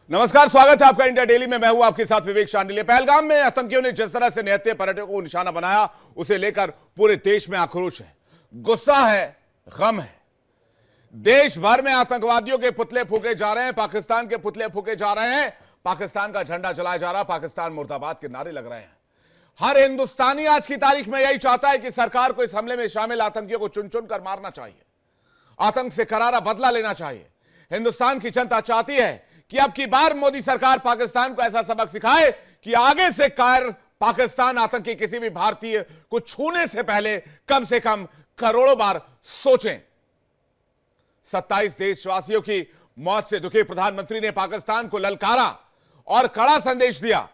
नमस्कार, स्वागत है आपका इंडिया डेली में। मैं हूं आपके साथ विवेक शांडिल्य। पहलगाम में आतंकियों ने जिस तरह से निहत्थे पर्यटकों को निशाना बनाया, उसे लेकर पूरे देश में आक्रोश है, गुस्सा है, गम है। देश भर में आतंकवादियों के पुतले फूके जा रहे हैं, पाकिस्तान के पुतले फूके जा रहे हैं, पाकिस्तान का झंडा जलाया जा रहा है, पाकिस्तान मुर्दाबाद के नारे लग रहे हैं। हर हिंदुस्तानी आज की तारीख में यही चाहता है कि सरकार को इस हमले में शामिल आतंकियों को चुन चुन कर मारना चाहिए, आतंक से करारा बदला लेना चाहिए। हिंदुस्तान की जनता चाहती है कि अब की बार मोदी सरकार पाकिस्तान को ऐसा सबक सिखाए कि आगे से कायर पाकिस्तान आतंकी किसी भी भारतीय को छूने से पहले कम से कम करोड़ों बार सोचें। 27 देशवासियों की मौत से दुखी प्रधानमंत्री ने पाकिस्तान को ललकारा और कड़ा संदेश दिया।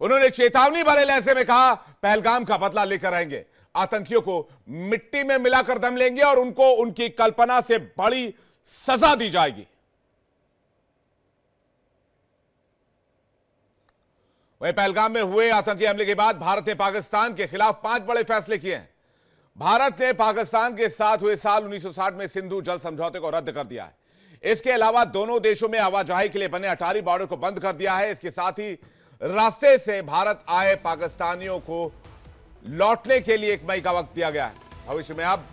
उन्होंने चेतावनी भरे लहजे में कहा, पहलगाम का बदला लेकर आएंगे, आतंकियों को मिट्टी में मिलाकर दम लेंगे और उनको उनकी कल्पना से बड़ी सजा दी जाएगी। वहीं पहलगाम में हुए आतंकी हमले के बाद भारत ने पाकिस्तान के खिलाफ 5 बड़े फैसले किए हैं। भारत ने पाकिस्तान के साथ हुए साल 1960 में सिंधु जल समझौते को रद्द कर दिया है। इसके अलावा दोनों देशों में आवाजाही के लिए बने अटारी बॉर्डर को बंद कर दिया है। इसके साथ ही रास्ते से भारत आए पाकिस्तानियों को लौटने के लिए 1 मई का वक्त दिया गया है। भविष्य में अब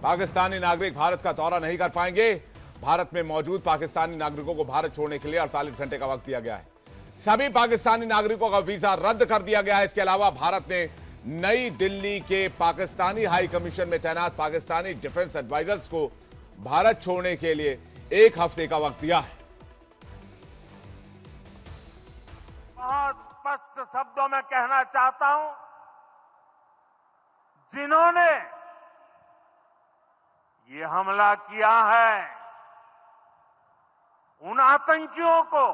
पाकिस्तानी नागरिक भारत का दौरा नहीं कर पाएंगे। भारत में मौजूद पाकिस्तानी नागरिकों को भारत छोड़ने के लिए 48 घंटे का वक्त दिया गया है। सभी पाकिस्तानी नागरिकों का वीजा रद्द कर दिया गया है। इसके अलावा भारत ने नई दिल्ली के पाकिस्तानी हाई कमीशन में तैनात पाकिस्तानी डिफेंस एडवाइजर्स को भारत छोड़ने के लिए 1 हफ्ते का वक्त दिया है। बहुत स्पष्ट शब्दों में कहना चाहता हूं, जिन्होंने ये हमला किया है, उन आतंकियों को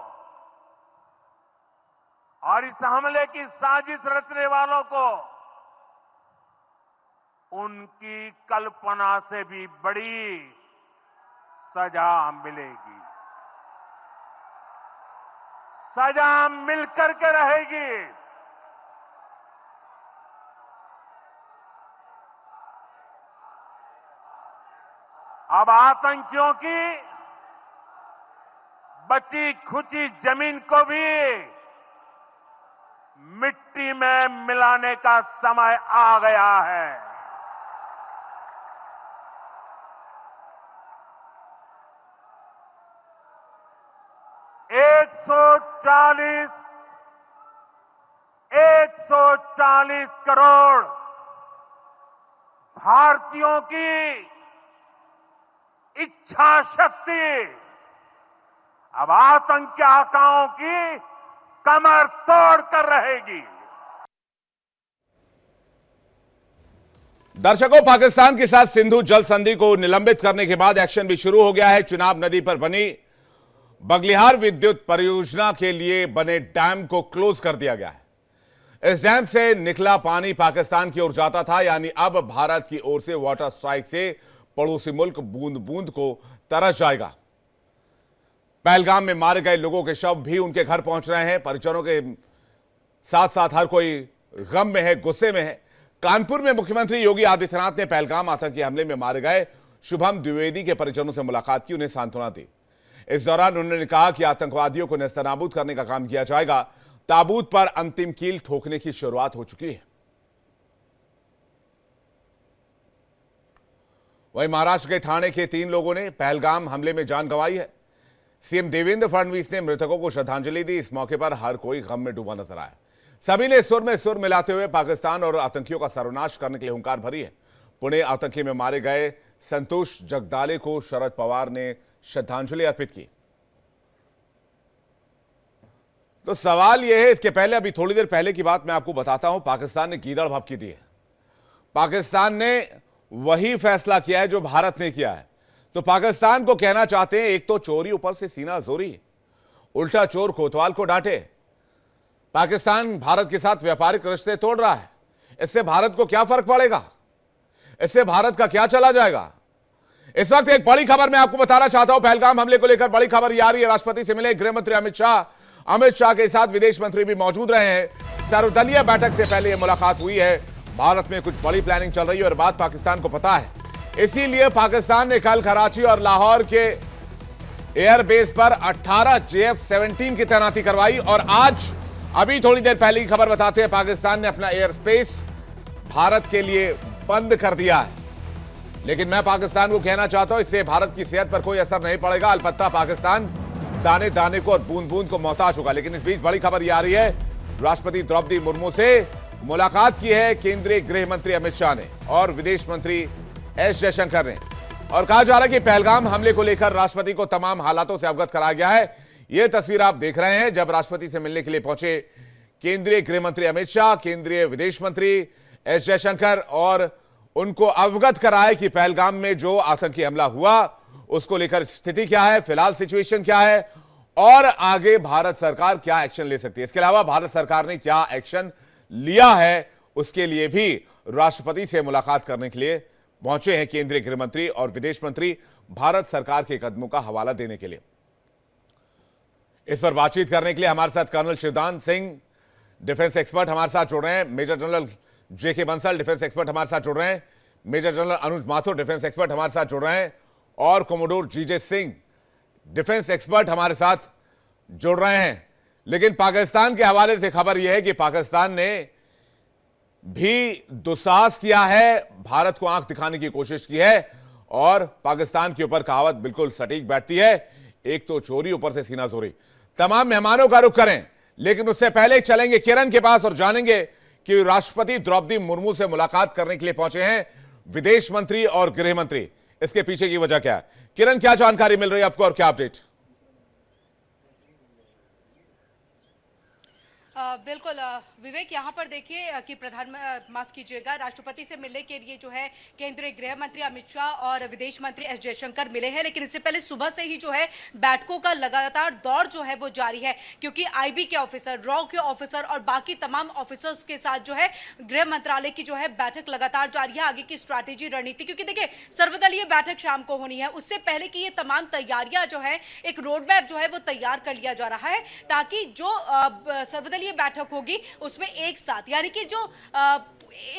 और इस हमले की साजिश रचने वालों को उनकी कल्पना से भी बड़ी सजा मिलेगी। सजा मिलकर के रहेगी। अब आतंकियों की बची खुची जमीन को भी मिट्टी में मिलाने का समय आ गया है। एक सौ चालीस करोड़ भारतीयों की इच्छा शक्ति अब आतंकी आकाओं की कमर तोड़ कर रहेगी। दर्शकों, पाकिस्तान के साथ सिंधु जल संधि को निलंबित करने के बाद एक्शन भी शुरू हो गया है। चुनाब नदी पर बनी बगलिहार विद्युत परियोजना के लिए बने डैम को क्लोज कर दिया गया है। इस डैम से निकला पानी पाकिस्तान की ओर जाता था, यानी अब भारत की ओर से वाटर स्ट्राइक से पड़ोसी मुल्क बूंद बूंद को तरस जाएगा। पहलगाम में मारे गए लोगों के शव भी उनके घर पहुंच रहे हैं। परिजनों के साथ साथ हर कोई गम में है, गुस्से में है। कानपुर में मुख्यमंत्री योगी आदित्यनाथ ने पहलगाम आतंकी हमले में मारे गए शुभम द्विवेदी के परिजनों से मुलाकात की, उन्हें सांत्वना दी। इस दौरान उन्होंने कहा कि आतंकवादियों को नेस्तनाबूद करने का काम किया जाएगा। ताबूत पर अंतिम कील ठोकने की शुरुआत हो चुकी है। वहीं महाराष्ट्र के ठाणे के 3 लोगों ने पहलगाम हमले में जान गंवाई है। सीएम देवेंद्र फडणवीस ने मृतकों को श्रद्धांजलि दी। इस मौके पर हर कोई गम में डूबा नजर आया। सभी ने सुर में सुर मिलाते हुए पाकिस्तान और आतंकियों का सर्वनाश करने के लिए हुंकार भरी है। पुणे आतंकी में मारे गए संतोष जगदाले को शरद पवार ने श्रद्धांजलि अर्पित की। तो सवाल यह है, इसके पहले अभी थोड़ी देर पहले की बात मैं आपको बताता हूं। पाकिस्तान ने गीदड़ भभकी दी है। पाकिस्तान ने वही फैसला किया है जो भारत ने किया है। तो पाकिस्तान को कहना चाहते हैं, एक तो चोरी ऊपर से सीना जोरी, उल्टा चोर कोतवाल को डांटे। पाकिस्तान भारत के साथ व्यापारिक रिश्ते तोड़ रहा है। इससे भारत को क्या फर्क पड़ेगा? इससे भारत का क्या चला जाएगा? इस वक्त एक बड़ी खबर मैं आपको बताना चाहता हूं। पहलगाम हमले को लेकर बड़ी खबर ये आ रही है। राष्ट्रपति से मिले गृह मंत्री अमित शाह के साथ विदेश मंत्री भी मौजूद रहे हैं। सर्वदलीय बैठक से पहले यह मुलाकात हुई है। भारत में कुछ बड़ी प्लानिंग चल रही है और बात पाकिस्तान को पता है। इसीलिए पाकिस्तान ने कल कराची और लाहौर के एयरबेस पर 18 JF-17 की तैनाती करवाई। और आज अभी थोड़ी देर पहले की खबर बताते हैं, पाकिस्तान ने अपना एयर स्पेस भारत के लिए बंद कर दिया है। लेकिन मैं पाकिस्तान को कहना चाहता हूं, इससे भारत की सेहत पर कोई असर नहीं पड़ेगा। अलबत्ता पाकिस्तान दाने दाने को और बूंद बूंद को मोहताज होगा। लेकिन इस बीच बड़ी खबर यह आ रही है, राष्ट्रपति द्रौपदी मुर्मू से मुलाकात की है केंद्रीय गृह मंत्री अमित शाह ने और विदेश मंत्री एस जयशंकर ने। और कहा जा रहा है कि पहलगाम हमले को लेकर राष्ट्रपति को तमाम हालातों से अवगत कराया गया है। यह तस्वीर आप देख रहे हैं, जब राष्ट्रपति से मिलने के लिए पहुंचे केंद्रीय गृह मंत्री अमित शाह, केंद्रीय विदेश मंत्री एस जयशंकर, और उनको अवगत कराया कि पहलगाम में जो आतंकी हमला हुआ उसको लेकर स्थिति क्या है, फिलहाल सिचुएशन क्या है और आगे भारत सरकार क्या एक्शन ले सकती है। इसके अलावा भारत सरकार ने क्या एक्शन लिया है, उसके लिए भी राष्ट्रपति से मुलाकात करने के लिए पहुंचे हैं केंद्रीय गृह मंत्री और विदेश मंत्री, भारत सरकार के कदमों का हवाला देने के लिए। इस पर बातचीत करने के लिए हमारे साथ colonel Shivdan Singh, defence expert, हमारे साथ जुड़ रहे हैं। Major general JK Bansal, defence expert, हमारे साथ जुड़ रहे हैं। Major general Anuj Mathur, defence expert, हमारे साथ जुड़ रहे हैं। और कोमोडोर जीजे सिंह, डिफेंस एक्सपर्ट, हमारे साथ जुड़ रहे हैं। लेकिन पाकिस्तान के हवाले से खबर यह है कि पाकिस्तान ने भी दुस्साहस किया है, भारत को आंख दिखाने की कोशिश की है। और पाकिस्तान के ऊपर कहावत बिल्कुल सटीक बैठती है, एक तो चोरी ऊपर से सीना चोरी। तमाम मेहमानों का रुख करें, लेकिन उससे पहले चलेंगे किरण के पास और जानेंगे कि राष्ट्रपति द्रौपदी मुर्मू से मुलाकात करने के लिए पहुंचे हैं विदेश मंत्री और गृह मंत्री। इसके पीछे की वजह क्या है? किरण, क्या जानकारी मिल रही है आपको और क्या अपडेट? बिल्कुल विवेक, यहाँ पर देखिए कि माफ कीजिएगा, राष्ट्रपति से मिलने के लिए जो है केंद्रीय गृह मंत्री अमित शाह और विदेश मंत्री एस जयशंकर मिले हैं। लेकिन इससे पहले सुबह से ही जो है बैठकों का लगातार दौर जो है वो जारी है, क्योंकि आईबी के ऑफिसर, रॉ के ऑफिसर और बाकी तमाम ऑफिसर्स के साथ जो है गृह मंत्रालय की जो है बैठक लगातार जारी है, आगे की स्ट्रैटेजी, रणनीति। क्योंकि देखिए सर्वदलीय बैठक शाम को होनी है, उससे पहले की ये तमाम तैयारियां जो है, एक रोड मैप जो है वो तैयार कर लिया जा रहा है, ताकि जो सर्वदलीय बैठक होगी उसमें एक साथ, यानी कि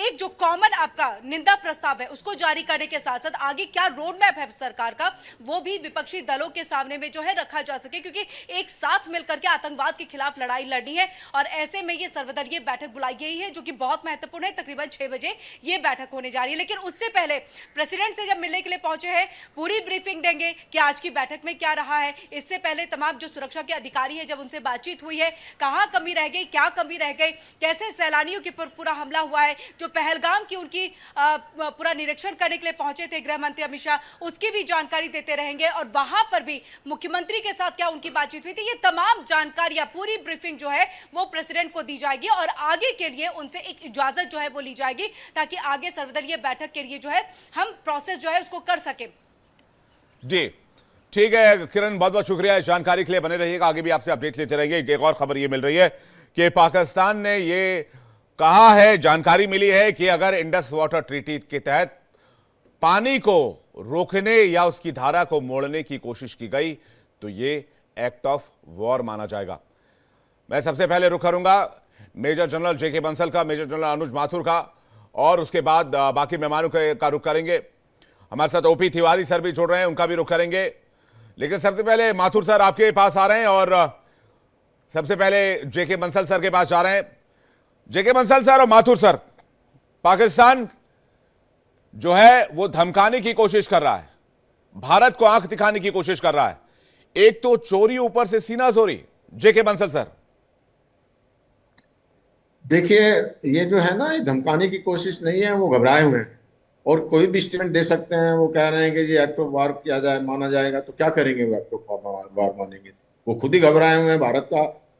एक जो कॉमन आपका निंदा प्रस्ताव है उसको जारी करने के साथ साथ आगे क्या रोड मैप है सरकार का, वो भी विपक्षी दलों के सामने में जो है रखा जा सके, क्योंकि एक साथ मिलकर के आतंकवाद के खिलाफ लड़ाई लड़नी है। और ऐसे में ये सर्वदलीय बैठक बुलाई गई है, जो कि बहुत महत्वपूर्ण है। तकरीबन 6 बजे ये बैठक होने जा रही है। लेकिन उससे पहले प्रेसिडेंट से जब मिलने के लिए पहुंचे हैं, पूरी ब्रीफिंग देंगे कि आज की बैठक में क्या रहा है। इससे पहले तमाम जो सुरक्षा के अधिकारी है, जब उनसे बातचीत हुई है, कहां कमी रह गई, क्या कमी रह गई, कैसे सैलानियों के पर पूरा हमला हुआ है, जो पहलगाम की उनकी पूरा निरीक्षण करने के लिए पहुंचे थे गृह मंत्री अमित शाह, उसकी भी जानकारी देते रहेंगे। और वहां पर भी मुख्यमंत्री के साथ क्या उनकी बातचीत हुई थी, ये तमाम जानकारियां, पूरी ब्रीफिंग जो है वो प्रेसिडेंट को दी जाएगी और आगे के लिए उनसे एक इजाजत जो है वो ली जाएगी, ताकि आगे सर्वदलीय बैठक के लिए जो है हम प्रोसेस जो है उसको कर सके। जी ठीक है किरण, बहुत बहुत शुक्रिया इस जानकारी के लिए। बने रहिएगा, आगे भी आपसे अपडेट लेते रहेंगे। एक और खबर ये मिल रही है कि पाकिस्तान ने ये कहा है, जानकारी मिली है कि अगर इंडस वाटर ट्रीटी के तहत पानी को रोकने या उसकी धारा को मोड़ने की कोशिश की गई तो ये एक्ट ऑफ वॉर माना जाएगा। मैं सबसे पहले रुख करूंगा मेजर जनरल जेके बंसल का, मेजर जनरल अनुज माथुर का, और उसके बाद बाकी मेहमानों का रुख करेंगे। हमारे साथ ओपी तिवारी सर भी जुड़ रहे हैं, उनका भी रुख करेंगे। लेकिन सबसे पहले माथुर सर आपके पास आ रहे हैं और सबसे पहले जेके बंसल सर के पास जा रहे हैं। जेके बंसल सर और माथुर सर, पाकिस्तान जो है वो धमकाने की कोशिश कर रहा है, भारत को आंख दिखाने की कोशिश कर रहा है। एक तो चोरी, ऊपर से सीना चोरी। जेके बंसल सर, देखिए ये जो है ना, ये धमकाने की कोशिश नहीं है, वो घबराए हुए हैं और कोई भी स्टेटमेंट दे सकते हैं। वो कह रहे हैं कि ये एक्ट ऑफ वार किया जाए, माना जाएगा, तो क्या करेंगे वो एक्ट ऑफ वार मानेंगे तो? वो खुद ही घबराए हुए हैं।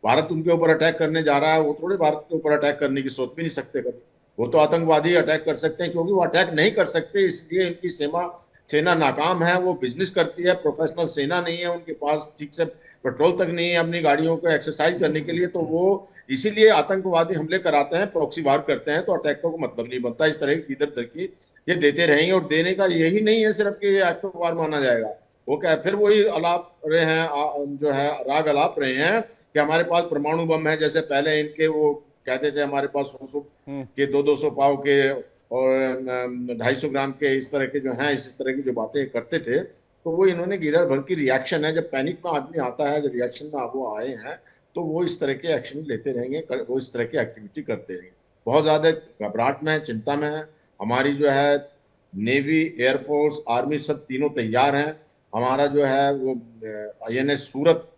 भारत उनके ऊपर अटैक करने जा रहा है, वो थोड़े भारत के ऊपर अटैक करने की सोच भी नहीं सकते कभी। वो तो आतंकवादी अटैक कर सकते हैं, क्योंकि वो अटैक नहीं कर सकते इसलिए इनकी सेना नाकाम है। वो बिजनेस करती है, प्रोफेशनल सेना नहीं है उनके पास, ठीक से पेट्रोल तक नहीं है अपनी गाड़ियों को एक्सरसाइज करने के लिए। तो वो इसीलिए आतंकवादी हमले कराते हैं, प्रॉक्सी वार करते हैं, तो अटैक का कोई मतलब नहीं बनता। इस तरह की इधर उधर की ये देते रहेंगे, और देने का यही नहीं है सिर्फ कि ये एक्ट ऑफ वार माना जाएगा। वो क्या फिर वही अलाप रहे हैं, जो है राग अलाप रहे हैं कि हमारे पास परमाणु बम है। जैसे पहले इनके वो कहते थे हमारे पास 100 के 200 पाव के और 250 ग्राम के, इस तरह के जो हैं, इस तरह की जो बातें करते थे, तो वो इन्होंने गीदड़ भर की रिएक्शन है, जब पैनिक में आदमी आता है, जब रिएक्शन में वो आए हैं, तो वो इस तरह के एक्शन लेते रहेंगे, वो इस तरह की एक्टिविटी करते रहेंगे। बहुत ज्यादा घबराहट में है, चिंता में है। हमारी जो है नेवी, एयरफोर्स, आर्मी सब तीनों तैयार हैं। हमारा जो है वो INS सूरत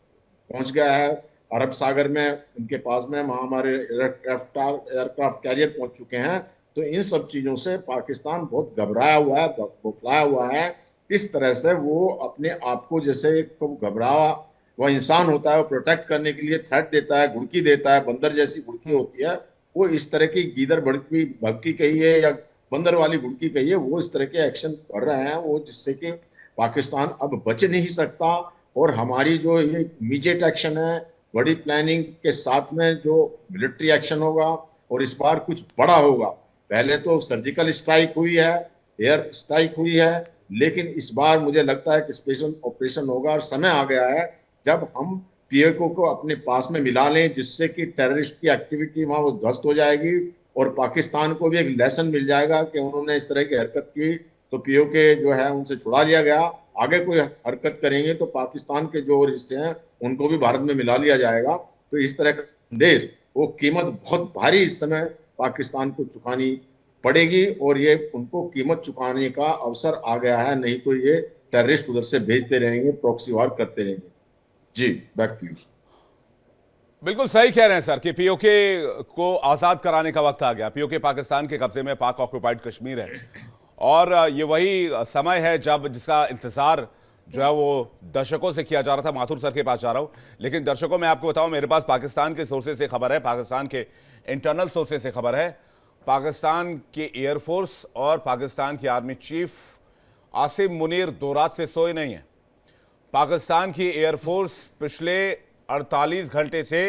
पहुंच गया है अरब सागर में, उनके पास में, वहाँ हमारे एयरक्राफ्ट कैरियर पहुंच चुके हैं। तो इन सब चीजों से पाकिस्तान बहुत घबराया हुआ है, बौखलाया हुआ है। इस तरह से वो अपने आप को, जैसे एक तो घबराया वह इंसान होता है, वो प्रोटेक्ट करने के लिए थ्रेट देता है, घुड़की देता है, बंदर जैसी घुड़की होती है, वो इस तरह की गीदड़ भड़की भभकी कहिए या बंदर वाली घुड़की कहिए, वो इस तरह के एक्शन कर रहे हैं, वो जिससे कि पाकिस्तान अब बच नहीं सकता। और हमारी जो ये इमीडिएट एक्शन है, बड़ी प्लानिंग के साथ में जो मिलिट्री एक्शन होगा, और इस बार कुछ बड़ा होगा। पहले तो सर्जिकल स्ट्राइक हुई है, एयर स्ट्राइक हुई है, लेकिन इस बार मुझे लगता है कि स्पेशल ऑपरेशन होगा, और समय आ गया है जब हम POK को अपने पास में मिला लें, जिससे कि टेररिस्ट की एक्टिविटी वहां वो ध्वस्त हो जाएगी, और पाकिस्तान को भी एक लेसन मिल जाएगा कि उन्होंने इस तरह की हरकत की तो POK जो है उनसे छुड़ा लिया गया। आगे कोई हरकत करेंगे तो पाकिस्तान के जो हिस्से हैं उनको भी भारत में मिला लिया जाएगा। तो इस तरह का संदेश, वो कीमत बहुत भारी इस समय पाकिस्तान को चुकानी पड़ेगी, और ये उनको कीमत चुकाने का अवसर आ गया है। नहीं तो ये टेररिस्ट उधर से भेजते रहेंगे, प्रॉक्सी वार करते रहेंगे। जी, बैक टू यू। बिल्कुल सही कह रहे हैं सर कि POK को आजाद कराने का वक्त आ गया। POK पाकिस्तान के कब्जे में, पाक ऑक्युपाइड कश्मीर है, और ये वही समय है जब जिसका इंतजार जो है वो दर्शकों से किया जा रहा था। माथुर सर के पास जा रहा हूं, लेकिन दर्शकों मैं आपको बताऊं, मेरे पास पाकिस्तान के सोर्सेज से खबर है, पाकिस्तान के इंटरनल सोर्सेज से खबर है। पाकिस्तान के एयरफोर्स और पाकिस्तान की आर्मी चीफ आसिम मुनीर 2 रात से सोए नहीं है। पाकिस्तान की एयरफोर्स पिछले 48 घंटे से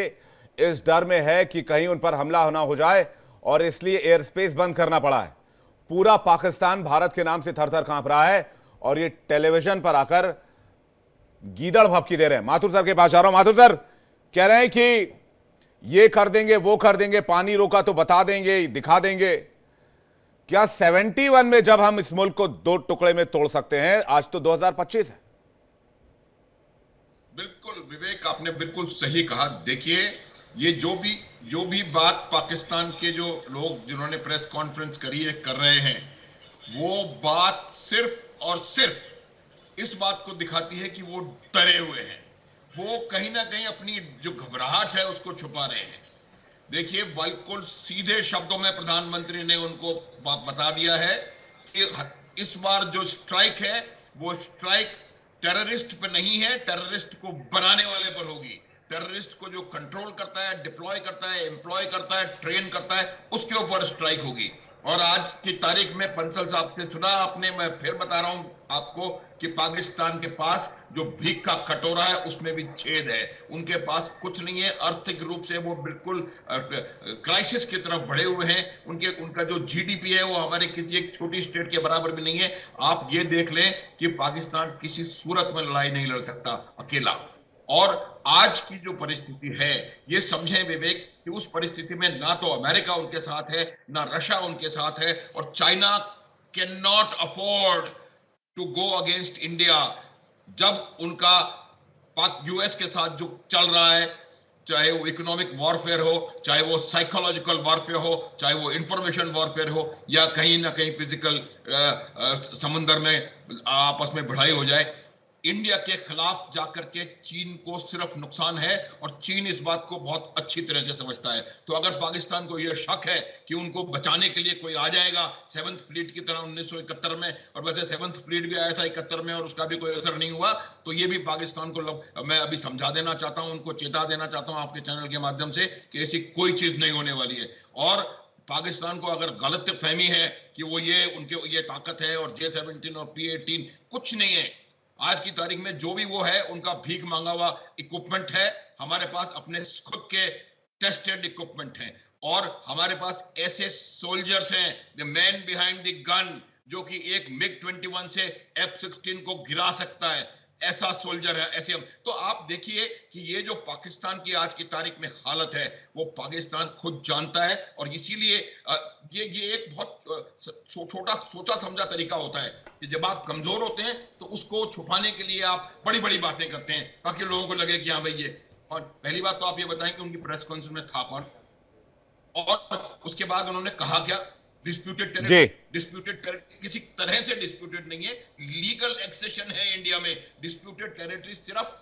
इस डर में है कि कहीं उन पर हमला ना हो जाए, और इसलिए एयर स्पेस बंद करना पड़ा है। पूरा पाकिस्तान भारत के नाम से थर-थर कांप रहा है, और ये टेलीविजन पर आकर गीदड़ भभकी दे रहे हैं। माथुर सर के पास जा रहा हूं। माथुर सर कह रहे हैं कि ये कर देंगे, वो कर देंगे, पानी रोका तो बता देंगे, दिखा देंगे। क्या 71 में जब हम इस मुल्क को 2 टुकड़े में तोड़ सकते हैं, आज तो 2025 है। बिल्कुल विवेक, आपने बिल्कुल सही कहा। देखिए, ये जो भी बात पाकिस्तान के जो लोग जिन्होंने प्रेस कॉन्फ्रेंस करी है कर रहे हैं, वो बात सिर्फ और सिर्फ इस बात को दिखाती है कि वो डरे हुए हैं। वो कहीं ना कहीं अपनी जो घबराहट है उसको छुपा रहे हैं। देखिए, बिल्कुल सीधे शब्दों में प्रधानमंत्री ने उनको बता दिया है कि इस बार जो स्ट्राइक है वो स्ट्राइक टेररिस्ट पर नहीं है, टेररिस्ट को बनाने वाले पर होगी। टेररिस्ट को जो कंट्रोल करता है, डिप्लॉय करता है, एम्प्लॉय करता है, ट्रेन करता है, उसके ऊपर स्ट्राइक होगी। और आज की तारीख में बंसल साहब से सुना आपने, मैं फिर बता रहा हूं आपको कि पाकिस्तान के पास जो भीख का कटोरा है उसमें भी छेद है। उनके पास कुछ नहीं है। आर्थिक रूप से वो बिल्कुल क्राइसिस की तरफ बढ़े हुए हैं। उनका जो GDP है वो हमारे किसी एक छोटी स्टेट के बराबर भी नहीं है। आप ये देख लें कि पाकिस्तान किसी सूरत में लड़ाई नहीं लड़ सकता अकेला। और आज की जो परिस्थिति है, ये समझें विवेक कि उस परिस्थिति में ना तो अमेरिका उनके साथ है, ना रशिया उनके साथ है, और China can not afford to go against India. जब उनका US के साथ जो चल रहा है, चाहे वो इकोनॉमिक वॉरफेयर हो, चाहे वो साइकोलॉजिकल वॉरफेयर हो, चाहे वो इंफॉर्मेशन वॉरफेयर हो, या कहीं ना कहीं फिजिकल समुद्र में आपस में भिड़ाई हो जाए, इंडिया के खिलाफ जाकर के चीन को सिर्फ नुकसान है, और चीन इस बात को बहुत अच्छी तरह से समझता है। तो अगर पाकिस्तान को यह शक है कि उनको बचाने के लिए कोई आ जाएगा 7th फ्लीट की तरह 1971 में, और वैसे 7th फ्लीट भी आया था 71 में और उसका भी कोई असर नहीं हुआ, तो ये भी पाकिस्तान को मैं अभी समझा देना चाहता हूं, उनको चेता देना चाहता हूं आपके चैनल के माध्यम से कि ऐसी कोई चीज नहीं होने वाली है। और पाकिस्तान को अगर गलत फहमी है कि वो उनके ये ताकत है और J-17 और P-18, कुछ नहीं है। आज की तारीख में जो भी वो है उनका भीख मांगा हुआ इक्विपमेंट है। हमारे पास अपने खुद के टेस्टेड इक्विपमेंट हैं, और हमारे पास ऐसे सोल्जर्स हैं, the man behind the gun, जो कि एक MiG-21 से F-16 को गिरा सकता है। ऐसा सोल्जर है, ऐसे हम तो आप देखिए कि ये जो पाकिस्तान की आज की तारीख में हालत है वो पाकिस्तान खुद जानता है, और इसीलिए ये एक बहुत छोटा सोचा समझा तरीका होता है कि जब आप कमजोर होते हैं तो उसको छुपाने के लिए आप बड़ी बड़ी बातें करते हैं ताकि लोगों को लगे कि हाँ भाई ये। और पहली बात तो आप ये बताएं कि उनकी प्रेस कॉन्फ्रेंस में था कौन, और उसके बाद उन्होंने कहा क्या? डिस्प्यूटेड टेरिटरी किसी तरह से डिस्प्यूटेड नहीं है, लीगल एक्सेशन है इंडिया में। डिस्प्यूटेड टेरिटरी सिर्फ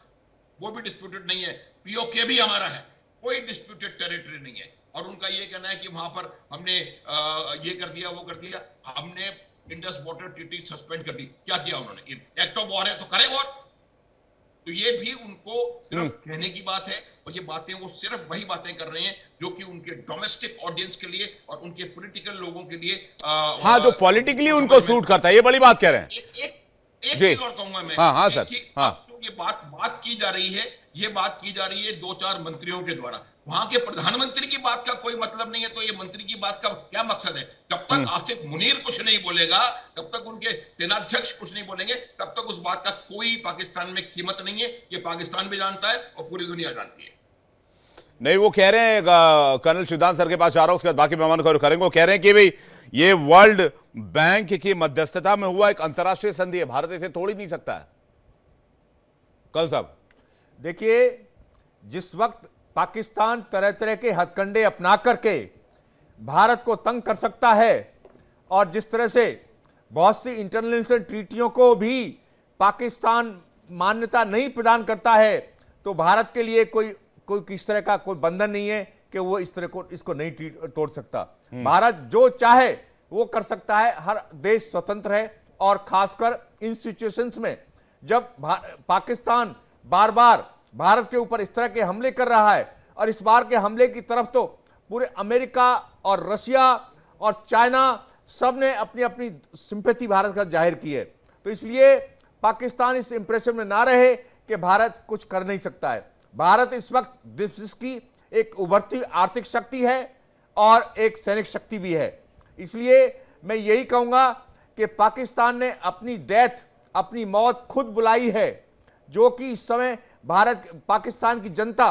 वो भी डिस्प्यूटेड नहीं है, पीओके भी हमारा है, कोई डिस्प्यूटेड टेरिटरी नहीं है। और उनका ये कहना है कि वहां पर हमने ये कर दिया, वो कर दिया, हमने इंडस वाटर ट्रीटी सस्पेंड कर दी। क्या किया उन्होंने? एक्ट ऑफ वॉर है तो करे वॉर। तो ये भी उनको सिर्फ कहने की बात है, और ये बातें वो सिर्फ वही बातें कर रहे हैं जो कि उनके डोमेस्टिक ऑडियंस के लिए और उनके पॉलिटिकल लोगों के लिए हाँ, जो पॉलिटिकली उनको सूट करता है, ये बड़ी बात कह रहे हैं। एक चीज और कहूंगा मैं, हाँ सर, कि हाँ, जो ये बात की जा रही है, ये बात की जा रही है 2-4 मंत्रियों के द्वारा। वहां के प्रधानमंत्री की बात का कोई मतलब नहीं है, तो ये मंत्री की बात का क्या मकसद है? जब तक आसिफ मुनीर कुछ नहीं बोलेगा, जब तक उनके सेनाध्यक्ष कुछ नहीं बोलेंगे, तब तक उस बात का कोई पाकिस्तान में कीमत नहीं है। ये पाकिस्तान भी जानता है और पूरी दुनिया जानती है। नहीं, वो कह रहे हैं, कर्नल शिवदान सर के पास जा रहा हूं, उसके बाद बाकी मेहमानों को करेंगे। वो कह रहे हैं कि भाई ये वर्ल्ड बैंक की मध्यस्थता में हुआ एक अंतर्राष्ट्रीय संधि है, भारत इसे तोड़ ही नहीं सकता है। कल साहब देखिए, जिस वक्त पाकिस्तान तरह तरह के हथकंडे अपना करके भारत को तंग कर सकता है, और जिस तरह से बहुत सी इंटरनेशनल ट्रीटियों को भी पाकिस्तान मान्यता नहीं प्रदान करता है, तो भारत के लिए कोई किस तरह का कोई बंधन नहीं है कि वो इस तरह को इसको नहीं तोड़ सकता। भारत जो चाहे वो कर सकता है, हर देश स्वतंत्र है। और खासकर इन सिचुएशंस में जब पाकिस्तान बार बार भारत के ऊपर इस तरह के हमले कर रहा है, और इस बार के हमले की तरफ तो पूरे अमेरिका और रशिया और चाइना सब ने अपनी अपनी सिंपैथी भारत का जाहिर की है, तो इसलिए पाकिस्तान इस इंप्रेशन में ना रहे कि भारत कुछ कर नहीं सकता है। भारत इस वक्त विश्व की एक उभरती आर्थिक शक्ति है और एक सैनिक शक्ति भी है। इसलिए मैं यही कहूंगा कि पाकिस्तान ने अपनी डेथ, अपनी मौत खुद बुलाई है, जो कि इस समय पाकिस्तान की जनता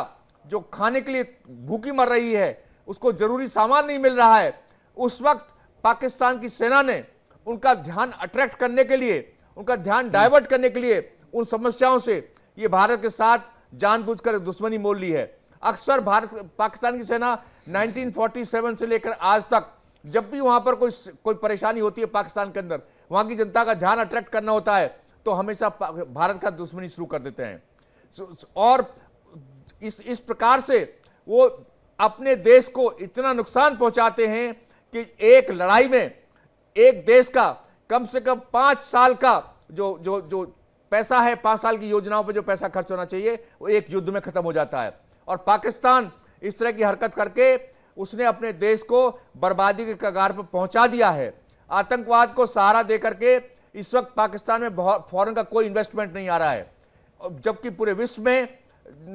जो खाने के लिए भूखी मर रही है, उसको जरूरी सामान नहीं मिल रहा है। उस वक्त पाकिस्तान की सेना ने उनका ध्यान अट्रैक्ट करने के लिए, उनका ध्यान डाइवर्ट करने के लिए उन समस्याओं से ये भारत के साथ जानबूझकर दुश्मनी मोल ली है। अक्सर पाकिस्तान की सेना 1947 से लेकर आज तक जब भी वहां पर कोई परेशानी होती है पाकिस्तान के अंदर, वहां की जनता का ध्यान अट्रैक्ट करना होता है, तो हमेशा भारत का दुश्मनी शुरू कर देते हैं। और इस प्रकार से वो अपने देश को इतना नुकसान पहुंचाते हैं कि एक लड़ाई में एक देश का कम से कम 5 साल का जो पैसा है, 5 साल की योजनाओं पर जो पैसा खर्च होना चाहिए, वो एक युद्ध में खत्म हो जाता है। और पाकिस्तान इस तरह की हरकत करके उसने अपने देश को बर्बादी के कगार पर पहुंचा दिया है। आतंकवाद को सहारा देकर के इस वक्त पाकिस्तान में बहुत फॉरेन का कोई इन्वेस्टमेंट नहीं आ रहा है, जबकि पूरे विश्व में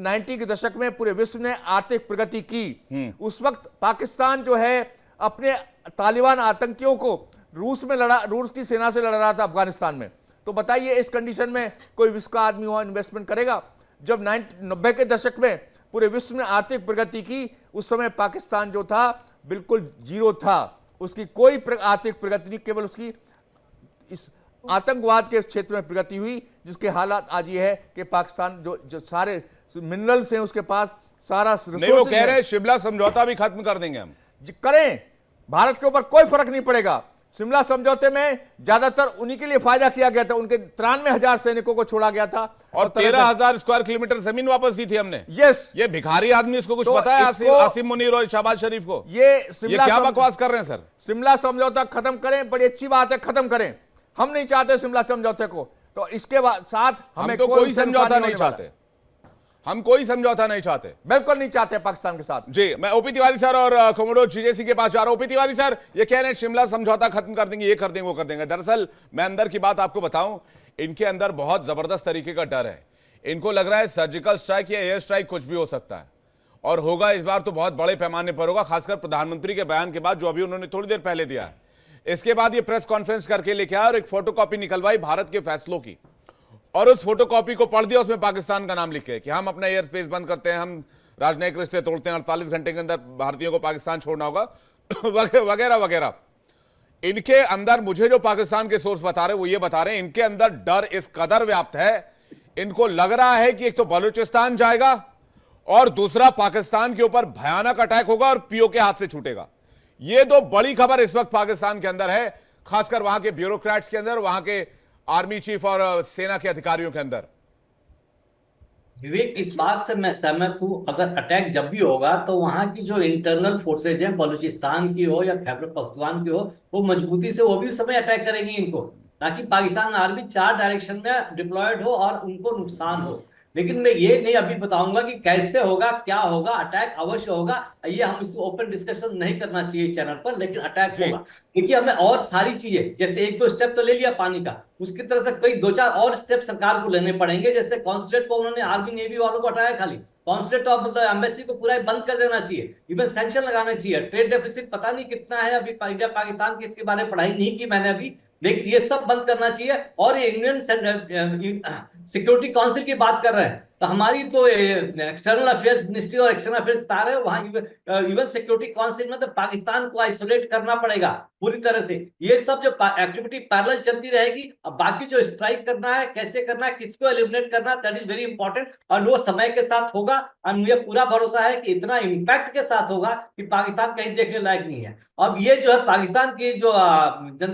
90 के दशक में पूरे विश्व ने आर्थिक प्रगति की। उस वक्त पाकिस्तान जो है अपने तालिबान आतंकियों को रूस की सेना से लड़ रहा था अफगानिस्तान में। तो बताइए, इस कंडीशन में कोई विश्व का आदमी वहां इन्वेस्टमेंट करेगा? जब 90 के दशक में पूरे विश्व ने आर्थिक प्रगति की, उस समय पाकिस्तान जो था बिल्कुल जीरो था, उसकी कोई आर्थिक प्रगति नहीं, केवल उसकी इस आतंकवाद के क्षेत्र में प्रगति हुई, जिसके हालात आज ये है कि पाकिस्तान जो सारे मिनरल्स हैं उसके पास, सारा नहीं, वो कह रहे हैं शिमला समझौता भी खत्म कर देंगे हम। करें, भारत के ऊपर कोई फर्क नहीं पड़ेगा। शिमला समझौते में ज्यादातर उन्हीं के लिए फायदा किया गया था, उनके 93,000 सैनिकों को छोड़ा गया था और 13,000 स्क्वायर किलोमीटर जमीन वापस दी थी हमने। यस, ये भिखारी आदमी इसको कुछ तो पता है? आसिम मुनीर और शहबाज शरीफ को ये क्या बकवास कर रहे हैं सर? शिमला समझौता खत्म करें, बड़ी अच्छी बात है, खत्म करें। हम नहीं चाहते शिमला समझौते को, तो इसके साथ हमें तो कोई समझौता नहीं चाहते, हम कोई समझौता नहीं चाहते, बिल्कुल नहीं चाहते पाकिस्तान के साथ। जी, मैं ओपी तिवारी सर और कोमोडोर जीजेसी के पास जा रहा हूं। ओपी तिवारी सर, ये कह रहे हैं शिमला समझौता खत्म कर देंगे, ये कर देंगे, वो कर देंगे। दरअसल मैं अंदर की बात आपको बताऊं, इनके अंदर बहुत जबरदस्त तरीके का डर है। इनको लग रहा है सर्जिकल स्ट्राइक या एयर स्ट्राइक कुछ भी हो सकता है, और होगा इस बार तो बहुत बड़े पैमाने पर होगा, खासकर प्रधानमंत्री के बयान के बाद, जो अभी उन्होंने थोड़ी देर पहले दिया है। इसके बाद ये प्रेस कॉन्फ्रेंस करके लेके आया और एक फोटोकॉपी निकलवाई भारत के फैसलों की, और उस फोटोकॉपी को पढ़ दिया, उसमें पाकिस्तान का नाम लिखे कि हम अपना एयर स्पेस बंद करते हैं, हम राजनयिक रिश्ते तोड़ते हैं, 48 घंटे के अंदर भारतीयों को पाकिस्तान छोड़ना होगा वगैरह वगैरह। इनके अंदर, मुझे जो पाकिस्तान के सोर्स बता रहे हैं वो ये बता रहे हैं, इनके अंदर डर इस कदर व्याप्त है, इनको लग रहा है कि एक तो बलूचिस्तान जाएगा और दूसरा पाकिस्तान के ऊपर भयानक अटैक होगा और पीओ के हाथ से छूटेगा। ये दो बड़ी खबर इस वक्त पाकिस्तान के अंदर है, खासकर वहां के ब्यूरोक्रेट्स के अंदर, वहां के आर्मी चीफ और सेना के अधिकारियों के अंदर। विवेक, इस बात से मैं सहमत हूं। अगर अटैक जब भी होगा तो वहां की जो इंटरनल फोर्सेज हैं, बलूचिस्तान की हो या खैबर पख्तूनख्वा की हो, वो मजबूती से वो भी उस समय अटैक करेंगी इनको, ताकि पाकिस्तान आर्मी 4 डायरेक्शन में डिप्लॉयड हो और उनको नुकसान हो। लेकिन मैं ये नहीं अभी बताऊंगा कि कैसे होगा, क्या होगा। अटैक अवश्य होगा, ये हम इसको ओपन डिस्कशन नहीं करना चाहिए इस चैनल पर, लेकिन अटैक होगा। देखिए, हमें और सारी चीजें, जैसे 1-2 स्टेप तो ले लिया पानी का, उसकी तरफ से कई 2-4 और स्टेप सरकार को लेने पड़ेंगे। जैसे कॉन्सुलेट को उन्होंने आर्मी नेवी वालों को हटाया, खाली कॉन्सुलेट तो अब एम्बेसी को पूरा बंद कर देना चाहिए, इवन सैंक्शन लगाने चाहिए। ट्रेड डेफिसिट पता नहीं कितना है, अभी इंडिया पाकिस्तान की इसके बारे में पढ़ाई नहीं की मैंने अभी, लेकिन ये सब बंद करना चाहिए। और ये इंडियन सिक्योरिटी काउंसिल की बात कर रहे हैं, तो हमारी तो एक्सटर्नल अफेयर्स मिनिस्ट्री और एक्सटर्नल अफेयर्स तार है, वहां यूएन सिक्योरिटी काउंसिल में तो पाकिस्तान को आइसोलेट करना पड़ेगा पूरी तरह से। ये सब जो एक्टिविटी पैरेलल चलती रहेगी। अब बाकी जो स्ट्राइक करना है, कैसे करना है, किसको एलिमिनेट करना है, दैट इज वेरी इंपॉर्टेंट, और वो समय के साथ होगा। और मुझे पूरा भरोसा है कि इतना इम्पैक्ट के साथ होगा कि पाकिस्तान कहीं देखने लायक नहीं है। अब ये जो है पाकिस्तान की जो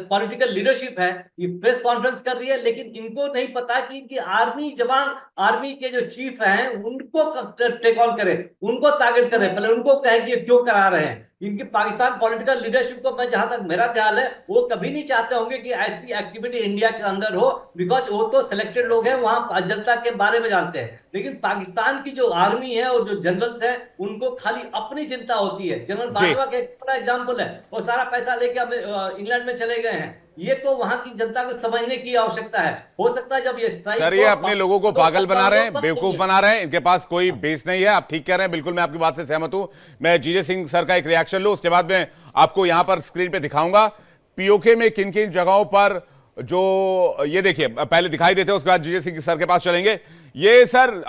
पॉलिटिकल लीडरशिप है, ये प्रेस कॉन्फ्रेंस कर रही है, लेकिन इनको नहीं पता कि इनकी आर्मी जवान, आर्मी के जो चीफ हैं, उनको टेक ऑन करे, उनको टारगेट करे, पहले उनको कहे कि क्यों करा रहे हैं। इनकी पाकिस्तान पॉलिटिकल लीडरशिप को, मैं जहां तक मेरा ख्याल है, वो कभी नहीं चाहते होंगे कि ऐसी एक्टिविटी इंडिया के अंदर हो, बिकॉज वो तो सिलेक्टेड लोग हैं, वहां जनता के बारे में जानते हैं। लेकिन पाकिस्तान की जो आर्मी है और जो जनरल्स हैं, उनको खाली अपनी चिंता होती है। जनरल बाजवा का एक बड़ा एग्जाम्पल है, वो सारा पैसा लेके इंग्लैंड में चले गए हैं। ये तो वहां की जनता को समझने की आवश्यकता है। हो सकता है जब ये स्ट्राइक, सर ये अपने लोगों को पागल बना रहे हैं, बेवकूफ बना रहे हैं, इनके पास कोई बेस नहीं है। आप ठीक कह रहे हैं, बिल्कुल मैं आपकी बात से सहमत हूं। मैं जीजे सिंह सर का एक रिएक्शन लूं, उसके बाद मैं आपको यहां पर स्क्रीन पे दिखाऊंगा पीओके में किन किन जगहों पर, जो ये देखिए पहले दिखाई देते हैं, उसके बाद जीजे सिंह सर के पास चलेंगे। ये सर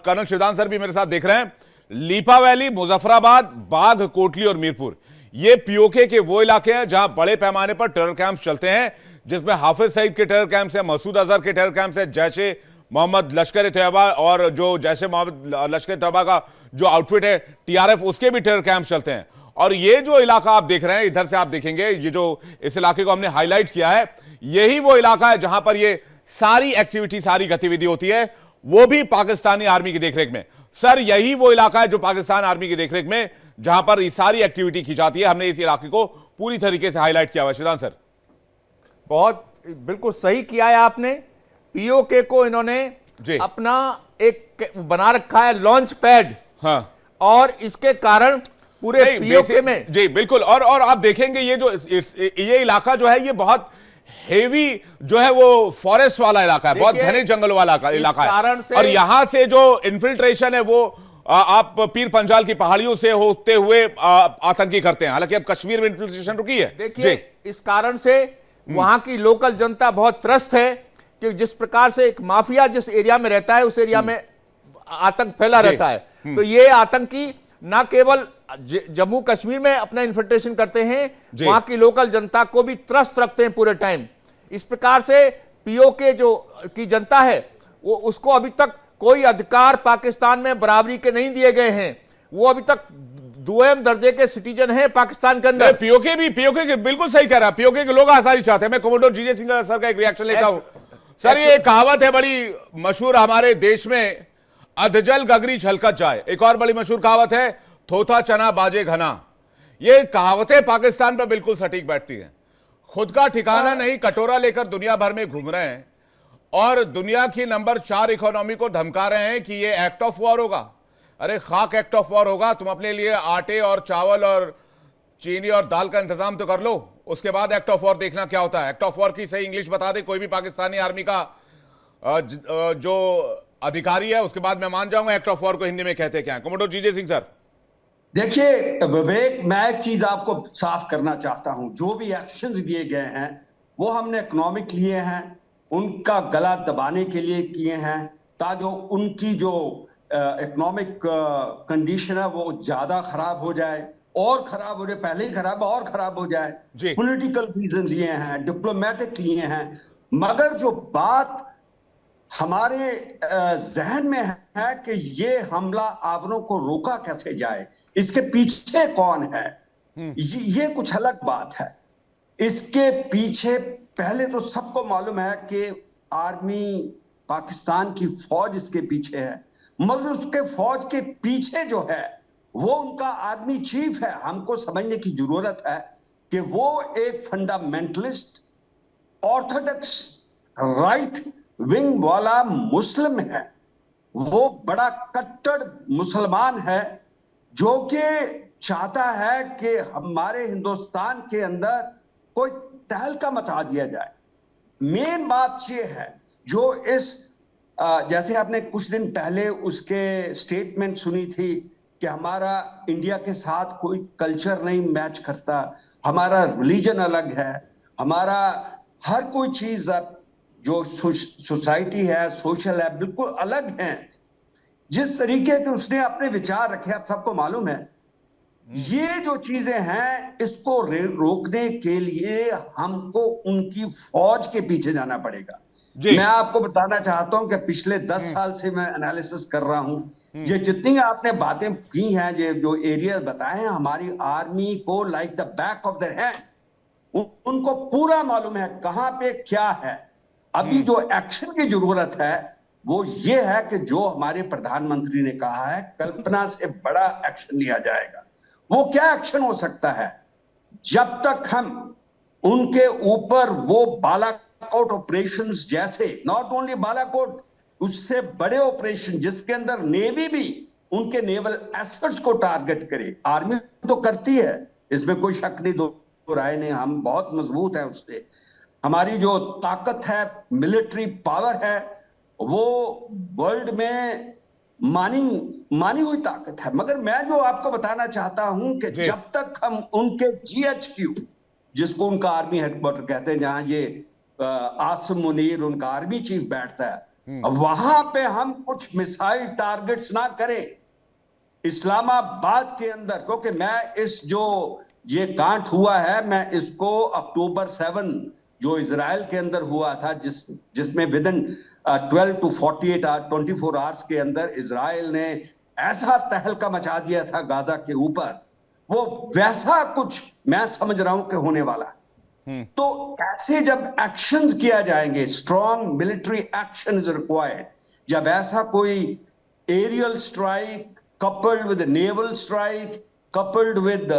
कर्नल शिवदान सर भी मेरे साथ देख रहे हैं। लीपा वैली, मुजफ्फराबाद, बाघ, कोटली और मीरपुर, ये पीओके के वो इलाके हैं जहां बड़े पैमाने पर टेरर कैंप्स चलते हैं, जिसमें हाफिज सईद के टेरर कैंप्स हैं, मसूद अजहर के टेरर कैंप्स हैं, जैशे मोहम्मद लश्कर तैयबा और जो जैशे मोहम्मद लश्कर तैयबा का जो आउटफिट है टीआरएफ, उसके भी टेरर कैंप्स चलते हैं। और ये जो इलाका आप देख रहे हैं, इधर से आप देखेंगे, ये जो इस इलाके को हमने हाईलाइट किया है, यही वो इलाका है जहां पर ये सारी एक्टिविटी, सारी गतिविधि होती है, वो भी पाकिस्तानी आर्मी की देखरेख में। सर यही वो इलाका है जो पाकिस्तान आर्मी की देखरेख में, जहां पर ये सारी एक्टिविटी की जाती है। हमने इस इलाके को पूरी तरीके से हाईलाइट किया हुआ है। शिवदान सर, बहुत बिल्कुल सही किया है आपने। पीओके को इन्होंने अपना एक बना रखा है लॉन्च पैड, हाँ, और इसके कारण पूरे पीओके में, जी बिल्कुल। और आप देखेंगे ये जो ये इलाका जो है, ये बहुत हेवी जो है वो फॉरेस्ट वाला इलाका है, बहुत घने जंगलों वाला इलाका है। और यहां से जो इन्फिल्ट्रेशन है वो आप पीर पंजाल की पहाड़ियों से होते हुए आतंकी करते हैं। हालांकि अब कश्मीर में इन्फिल्ट्रेशन रुकी है। देखिए इस कारण से वहां की लोकल जनता बहुत त्रस्त है कि जिस प्रकार से एक माफिया जिस एरिया में रहता है, उस एरिया में आतंक फैला रहता है। तो ये आतंकी ना केवल जम्मू कश्मीर में अपना इन्फिल्ट्रेशन करते हैं, वहां की लोकल जनता को भी त्रस्त रखते हैं पूरे टाइम। इस प्रकार से पीओके जो की जनता है, वो उसको अभी तक कोई अधिकार पाकिस्तान में बराबरी के नहीं दिए गए हैं। वो अभी तक दुयम दर्जे के सिटीजन हैं पाकिस्तान के अंदर। पीओके के बिल्कुल सही कह रहा है, पीओके के लोग आसानी चाहते हैं। मैं कमांडर जीजे सिंह सर का एक रिएक्शन लेता हूं। सर ये कहावत है बड़ी मशहूर हमारे देश में, अधजल गगरी छलकत जाए। एक और बड़ी मशहूर कहावत है, थोथा चना बाजे घना। ये कहावतें पाकिस्तान पर बिल्कुल सटीक बैठती हैं। खुद का ठिकाना नहीं, कटोरा लेकर दुनिया भर में घूम रहे हैं और दुनिया की नंबर 4 इकोनॉमी को धमका रहे हैं कि ये एक्ट ऑफ वॉर होगा। अरे खाक एक्ट ऑफ वॉर होगा। तुम अपने लिए आटे और चावल और चीनी और दाल का इंतजाम तो कर लो, उसके बाद एक्ट ऑफ वॉर देखना क्या होता है। एक्ट ऑफ वॉर की सही इंग्लिश बता दे कोई भी पाकिस्तानी आर्मी का जो अधिकारी है, उसके बाद मैं मान जाऊंगा एक्ट ऑफ वॉर को हिंदी में कहते क्या है। कमांडर जीजे सिंह सर, देखिए विवेक, मैं एक चीज आपको साफ करना चाहता हूं। जो भी एक्शंस दिए गए हैं वो हमने इकोनॉमिक लिए हैं, उनका गला दबाने के लिए किए हैं, ताकि उनकी जो इकोनॉमिक कंडीशन है वो ज्यादा खराब हो जाए, और खराब हो जाए, पहले ही खराब और खराब हो जाए। जी। पॉलिटिकल रीजन लिए हैं, डिप्लोमेटिक लिए हैं, मगर जो बात हमारे जहन में है कि ये हमला आवरों को रोका कैसे जाए, इसके पीछे कौन है, ये कुछ अलग बात है। इसके पीछे पहले तो सबको मालूम है कि आर्मी, पाकिस्तान की फौज इसके पीछे है, मगर उसके फौज के पीछे जो है वो उनका आर्मी चीफ है। हमको समझने की जरूरत है कि वो एक फंडामेंटलिस्ट, ऑर्थोडॉक्स, राइट विंग वाला मुस्लिम है। वो बड़ा कट्टर मुसलमान है जो कि चाहता है कि हमारे हिंदुस्तान के अंदर कोई तहलका मचा दिया जाए। मेन बात ये है जो जैसे आपने कुछ दिन पहले उसके स्टेटमेंट सुनी थी कि हमारा इंडिया के साथ कोई कल्चर नहीं मैच करता, हमारा रिलीजन अलग है, हमारा हर कोई चीज जो सोसाइटी है, सोशल है, बिल्कुल अलग है। जिस तरीके के उसने अपने विचार रखे, आप सबको मालूम है, ये जो चीजें हैं इसको रोकने के लिए हमको उनकी फौज के पीछे जाना पड़ेगा। मैं आपको बताना चाहता हूं कि पिछले 10 साल से मैं एनालिसिस कर रहा हूं, ये जितनी आपने बातें की हैं, जो एरिया बताए हैं, हमारी आर्मी को like the back of their hand, उनको पूरा मालूम है कहां पे क्या है। अभी जो एक्शन की जरूरत है वो ये है कि जो हमारे प्रधानमंत्री ने कहा है, कल्पना से बड़ा एक्शन लिया जाएगा। वो क्या एक्शन हो सकता है? जब तक हम उनके ऊपर वो बालाकोट ऑपरेशंस जैसे, नॉट ओनली बालाकोट, उससे बड़े ऑपरेशन जिसके अंदर नेवी भी उनके नेवल एसेट्स को टारगेट करे, आर्मी तो करती है, इसमें कोई शक नहीं, दो राय नहीं, हम बहुत मजबूत है उससे। हमारी जो ताकत है, मिलिट्री पावर है, वो वर्ल्ड में मानी हुई ताकत है। मगर मैं जो आपको बताना चाहता हूं कि जब तक हम उनके GHQ, जिसको उनका आर्मी हेडक्वार्टर कहते हैं, जहां ये आसिम मुनीर उनका आर्मी चीफ बैठता है, वहां पे हम कुछ मिसाइल टारगेट्स ना करें इस्लामाबाद के अंदर, क्योंकि मैं जो ये कांड हुआ है, मैं इसको October 7 जो इजराइल के अंदर हुआ था, जिसमें within 12 to 48 hour, 24 hours के अंदर इजराइल ने ऐसा तहलका मचा दिया था गाजा के ऊपर, वो वैसा कुछ मैं समझ रहा हूं कि होने वाला है। तो ऐसे जब एक्शंस किया जाएंगे, strong military action is required. जब ऐसा कोई aerial strike coupled with naval strike, coupled with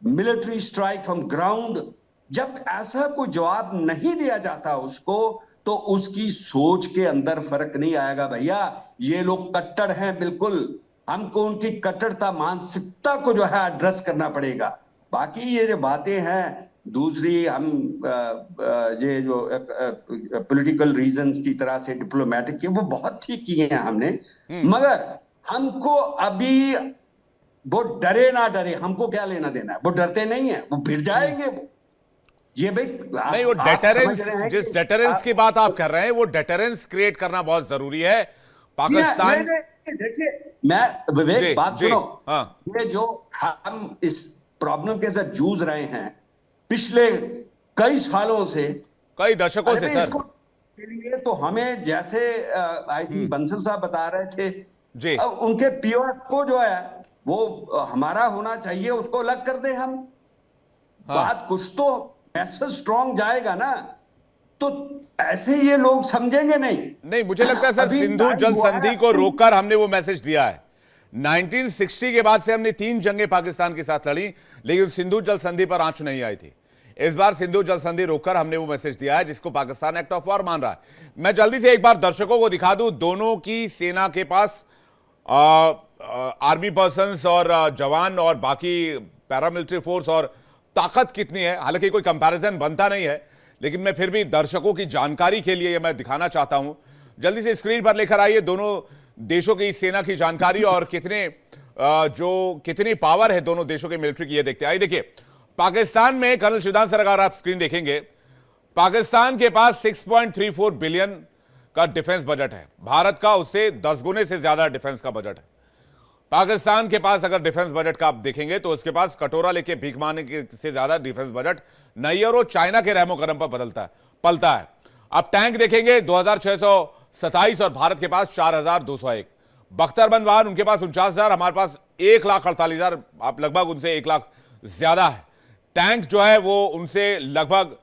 military strike from ground, जब ऐसा कोई जवाब नहीं दिया जाता उसको, तो उसकी सोच के अंदर फर्क नहीं आएगा। भैया ये लोग कट्टर हैं, बिल्कुल, हमको उनकी कट्टरता मानसिकता को जो है एड्रेस करना पड़ेगा। बाकी ये जो बातें हैं दूसरी, हम ये जो पॉलिटिकल रीजंस की तरह से डिप्लोमेटिक की, वो बहुत ठीक किए हैं हमने, मगर हमको अभी वो डरे ना डरे, हमको क्या लेना देना है, वो डरते नहीं है, वो भिड़ जाएंगे। वो ये भाई नहीं, वो डेटरेंस, जिस डेटरेंस की बात आप कर रहे हैं, वो डेटरेंस क्रिएट करना बहुत जरूरी है। पाकिस्तान, देखिए, मैं विवेक बात सुनो, हाँ। ये जो हम इस प्रॉब्लम के साथ जूझ रहे हैं पिछले कई सालों से, कई दशकों से सर, के लिए तो हमें, जैसे आई थिंक बंसल साहब बता रहे थे जी, उनके POF को जो है वो हमारा होना चाहिए, उसको अलग कर दे हम। बात कुछ तो ऐसा स्ट्रॉन्ग जाएगा ना, तो ऐसे ये लोग समझेंगे नहीं। मुझे लगता है सर, सिंधु जल संधि को रोककर हमने वो मैसेज दिया है। 1960 के बाद से हमने 3 जंगें पाकिस्तान के साथ लड़ी, लेकिन सिंधु जल संधि पर आंच नहीं आई थी। इस बार सिंधु जल संधि रोककर हमने वो मैसेज दिया है जिसको पाकिस्तान एक्ट ऑफ वॉर मान रहा है। मैं जल्दी से एक बार दर्शकों को दिखा दूं, दोनों की सेना के पास आर्मी पर्सन्स और जवान और बाकी पैरामिलिट्री फोर्स और ताकत कितनी है। हालांकि कोई कंपैरिजन बनता नहीं है, लेकिन मैं फिर भी दर्शकों की जानकारी के लिए मैं दिखाना चाहता हूं। जल्दी से स्क्रीन पर लेकर आइए दोनों देशों की सेना की जानकारी और कितनी पावर है दोनों देशों के मिलिट्री की, ये देखते हैं। आइए देखिए, पाकिस्तान में कर्नल शिवदान सर, अगर आप स्क्रीन देखेंगे, पाकिस्तान के पास 6.34 बिलियन का डिफेंस बजट है, भारत का उससे 10 गुने से ज्यादा डिफेंस का बजट है। पाकिस्तान के पास अगर डिफेंस बजट का आप देखेंगे तो उसके पास कटोरा लेके भीख मांगने के से ज्यादा डिफेंस बजट नहीं है, और वो चाइना के रहमो करम पर पलता है। अब टैंक देखेंगे 2627 और भारत के पास 4201। बख्तरबंद वाहन उनके पास 49,000, हमारे पास 1,48,000, आप लगभग उनसे 1 लाख ज्यादा है। टैंक जो है वो उनसे लगभग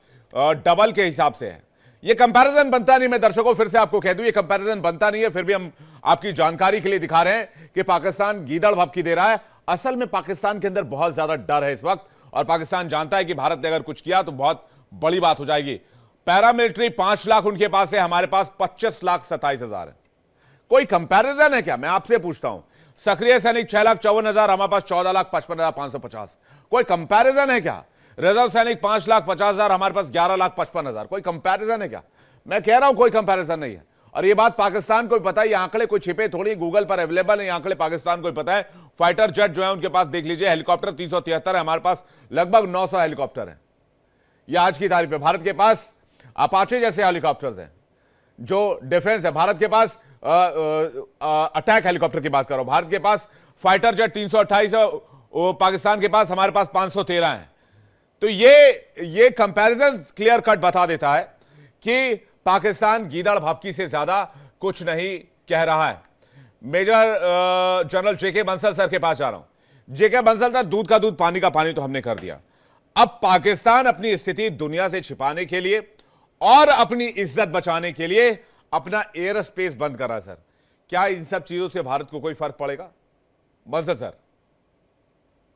डबल के हिसाब से है। ये कंपैरिजन बनता नहीं, मैं दर्शकों फिर से आपको कह दूं, ये कंपैरिजन बनता नहीं है, फिर भी हम आपकी जानकारी के लिए दिखा रहे हैं कि पाकिस्तान गीदड़ भभकी दे रहा है। असल में पाकिस्तान के अंदर बहुत ज्यादा डर है इस वक्त, और पाकिस्तान जानता है कि भारत ने अगर कुछ किया तो बहुत बड़ी बात हो जाएगी। पैरामिलिट्री 5 लाख उनके पास है, हमारे पास 25,27,000 है। कोई कंपैरिजन है क्या, मैं आपसे पूछता हूं। सक्रिय सैनिक 6,54,000, हमारे पास 14,55,550। कोई कंपैरिजन है क्या? रिजर्व सैनिक 5,50,000, हमारे पास 11,55,000। कोई कंपैरिजन है क्या? मैं कह रहा हूं कोई कंपैरिजन नहीं है, और ये बात पाकिस्तान को भी पता है। ये आंकड़े कोई छिपे थोड़ी, गूगल पर अवेलेबल है, ये आंकड़े पाकिस्तान को भी पता है। फाइटर जेट जो है उनके पास देख लीजिए, हेलीकॉप्टर 373 है, हमारे पास लगभग 900 हेलीकॉप्टर है। ये आज की तारीख पे भारत के पास अपाचे जैसे हेलीकॉप्टर्स हैं जो डिफेंस है। भारत के पास अटैक हेलीकॉप्टर की बात करो, भारत के पास फाइटर जेट 328 है, पाकिस्तान के पास हमारे पास 513 है। तो ये कंपैरिजन क्लियर कट बता देता है कि पाकिस्तान गीदड़ भभकी से ज्यादा कुछ नहीं कह रहा है। Major general JK Bansal sir के पास जा रहा हूं। जेके बंसल सर, दूध का दूध पानी का पानी तो हमने कर दिया। अब पाकिस्तान अपनी स्थिति दुनिया से छिपाने के लिए और अपनी इज्जत बचाने के लिए अपना एयर स्पेस बंद कर रहा है। सर, क्या इन सब चीजों से भारत को कोई फर्क पड़ेगा? बंसल सर,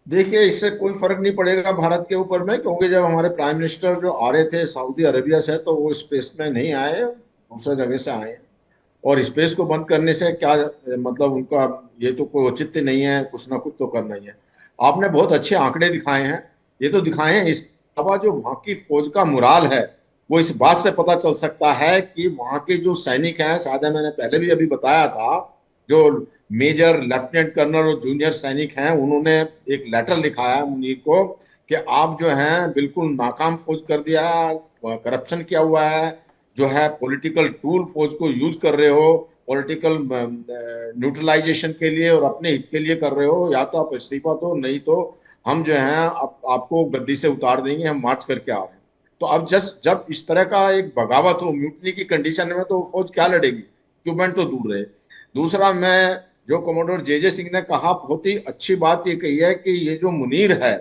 देखिए, इससे कोई फर्क नहीं पड़ेगा भारत के ऊपर में, क्योंकि जब हमारे प्राइम मिनिस्टर जो आ रहे थे सऊदी अरेबिया से, तो वो स्पेस में नहीं आए, दूसरे जगह से आए। और स्पेस को बंद करने से क्या मतलब, उनका ये तो कोई औचित्य नहीं है, कुछ ना कुछ तो करना ही है। आपने बहुत अच्छे आंकड़े दिखाए हैं, ये तो दिखाए हैं। इसके अलावा जो वहाँ की फौज का मुराल है वो इस बात से पता चल सकता है कि वहाँ के जो सैनिक हैं, शायद मैंने पहले भी अभी बताया था, जो मेजर, लेफ्टिनेंट कर्नल और जूनियर सैनिक हैं, उन्होंने एक लेटर लिखा है मुनीर को कि आप जो हैं बिल्कुल नाकाम फौज कर दिया है, करप्शन किया हुआ है, जो है पॉलिटिकल टूल फौज को यूज कर रहे हो, पॉलिटिकल न्यूट्रलाइजेशन के लिए और अपने हित के लिए कर रहे हो। या तो आप इस्तीफा दो, नहीं तो हम जो है आपको गद्दी से उतार देंगे, हम मार्च करके आ रहे हैं। तो अब जब इस तरह का एक बगावत हो म्यूटनी की कंडीशन में, तो फौज क्या लड़ेगी? इक्विपमेंट तो दूर रहे। दूसरा, मैं जो कमांडर जे सिंह ने कहा, बहुत ही अच्छी बात ये कही है कि ये जो मुनीर है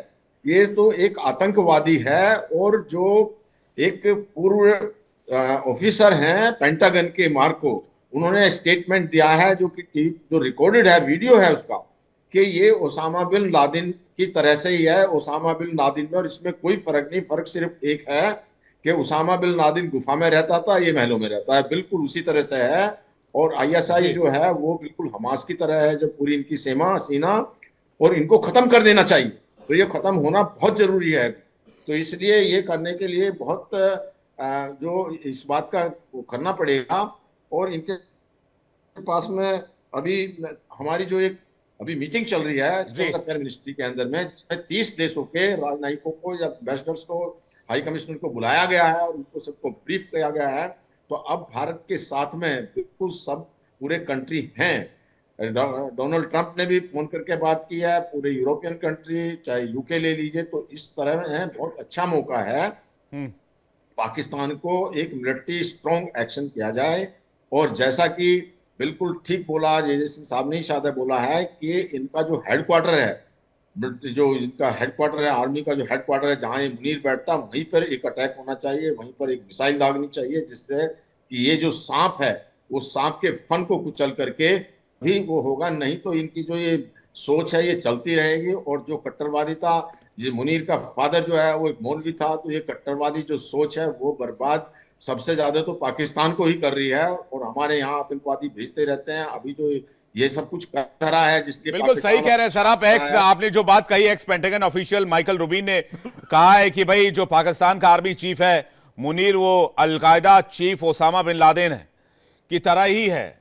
ये तो एक आतंकवादी है, और जो एक पूर्व ऑफिसर हैं पेंटागन के मार्को, उन्होंने स्टेटमेंट दिया है जो रिकॉर्डेड है, वीडियो है उसका, कि ये ओसामा बिन लादेन की तरह से ही है, ओसामा बिन लादेन में। और इसमें कोई फर्क नहीं, फर्क सिर्फ एक है कि ओसामा बिन लादेन गुफा में रहता था, ये महलों में रहता है, बिल्कुल उसी तरह से है। और आईएसआई जो है वो बिल्कुल हमास की तरह है, जो पूरी इनकी सीना, और इनको खत्म कर देना चाहिए। तो ये खत्म होना बहुत जरूरी है। तो इसलिए ये करने के लिए बहुत जो इस बात का वो करना पड़ेगा। और इनके पास में अभी हमारी जो एक अभी मीटिंग चल रही है एक्सटर्नल अफेयर मिनिस्ट्री के अंदर में, जिसमें 30 देशों के राजनयिकों को या एम्बेसडर्स को, हाई कमिश्नर को बुलाया गया है और उनको सबको ब्रीफ किया गया है। तो अब भारत के साथ में बिल्कुल सब पूरे कंट्री हैं। डोनाल्ड ट्रंप ने भी फोन करके बात की है, पूरे यूरोपियन कंट्री, चाहे यूके ले लीजिए। तो इस तरह है, बहुत अच्छा मौका है पाकिस्तान को एक मिलिट्री स्ट्रॉन्ग एक्शन किया जाए। और जैसा कि बिल्कुल ठीक बोला जे सिंह साहब ने, शायद बोला है कि इनका जो हेडक्वार्टर है, जो इनका हेडक्वार्टर है, आर्मी का जो हेडक्वार्टर है, जहां ये मुनीर बैठता, वहीं पर एक अटैक होना चाहिए, वहीं पर एक मिसाइल दागनी चाहिए, जिससे कि ये जो सांप है वो सांप के फन को कुचल करके भी वो होगा। नहीं तो इनकी जो ये सोच है ये चलती रहेगी। और जो कट्टरवादी था, ये मुनीर का फादर जो है वो एक मौलवी था, तो ये कट्टरवादी जो सोच है वो बर्बाद सबसे ज्यादा तो पाकिस्तान को ही कर रही है। और हमारे यहाँ आतंकवादी भेजते रहते हैं। अभी जो ये सब कुछ कर रहा है, जिसके बिल्कुल सही कह रहे हैं सर आप। आपने जो बात कही, x pentagon official Michael Rubin ने कहा है कि भाई जो पाकिस्तान का आर्मी चीफ है मुनीर, वो Al Qaeda chief Osama bin Laden है की तरह ही है।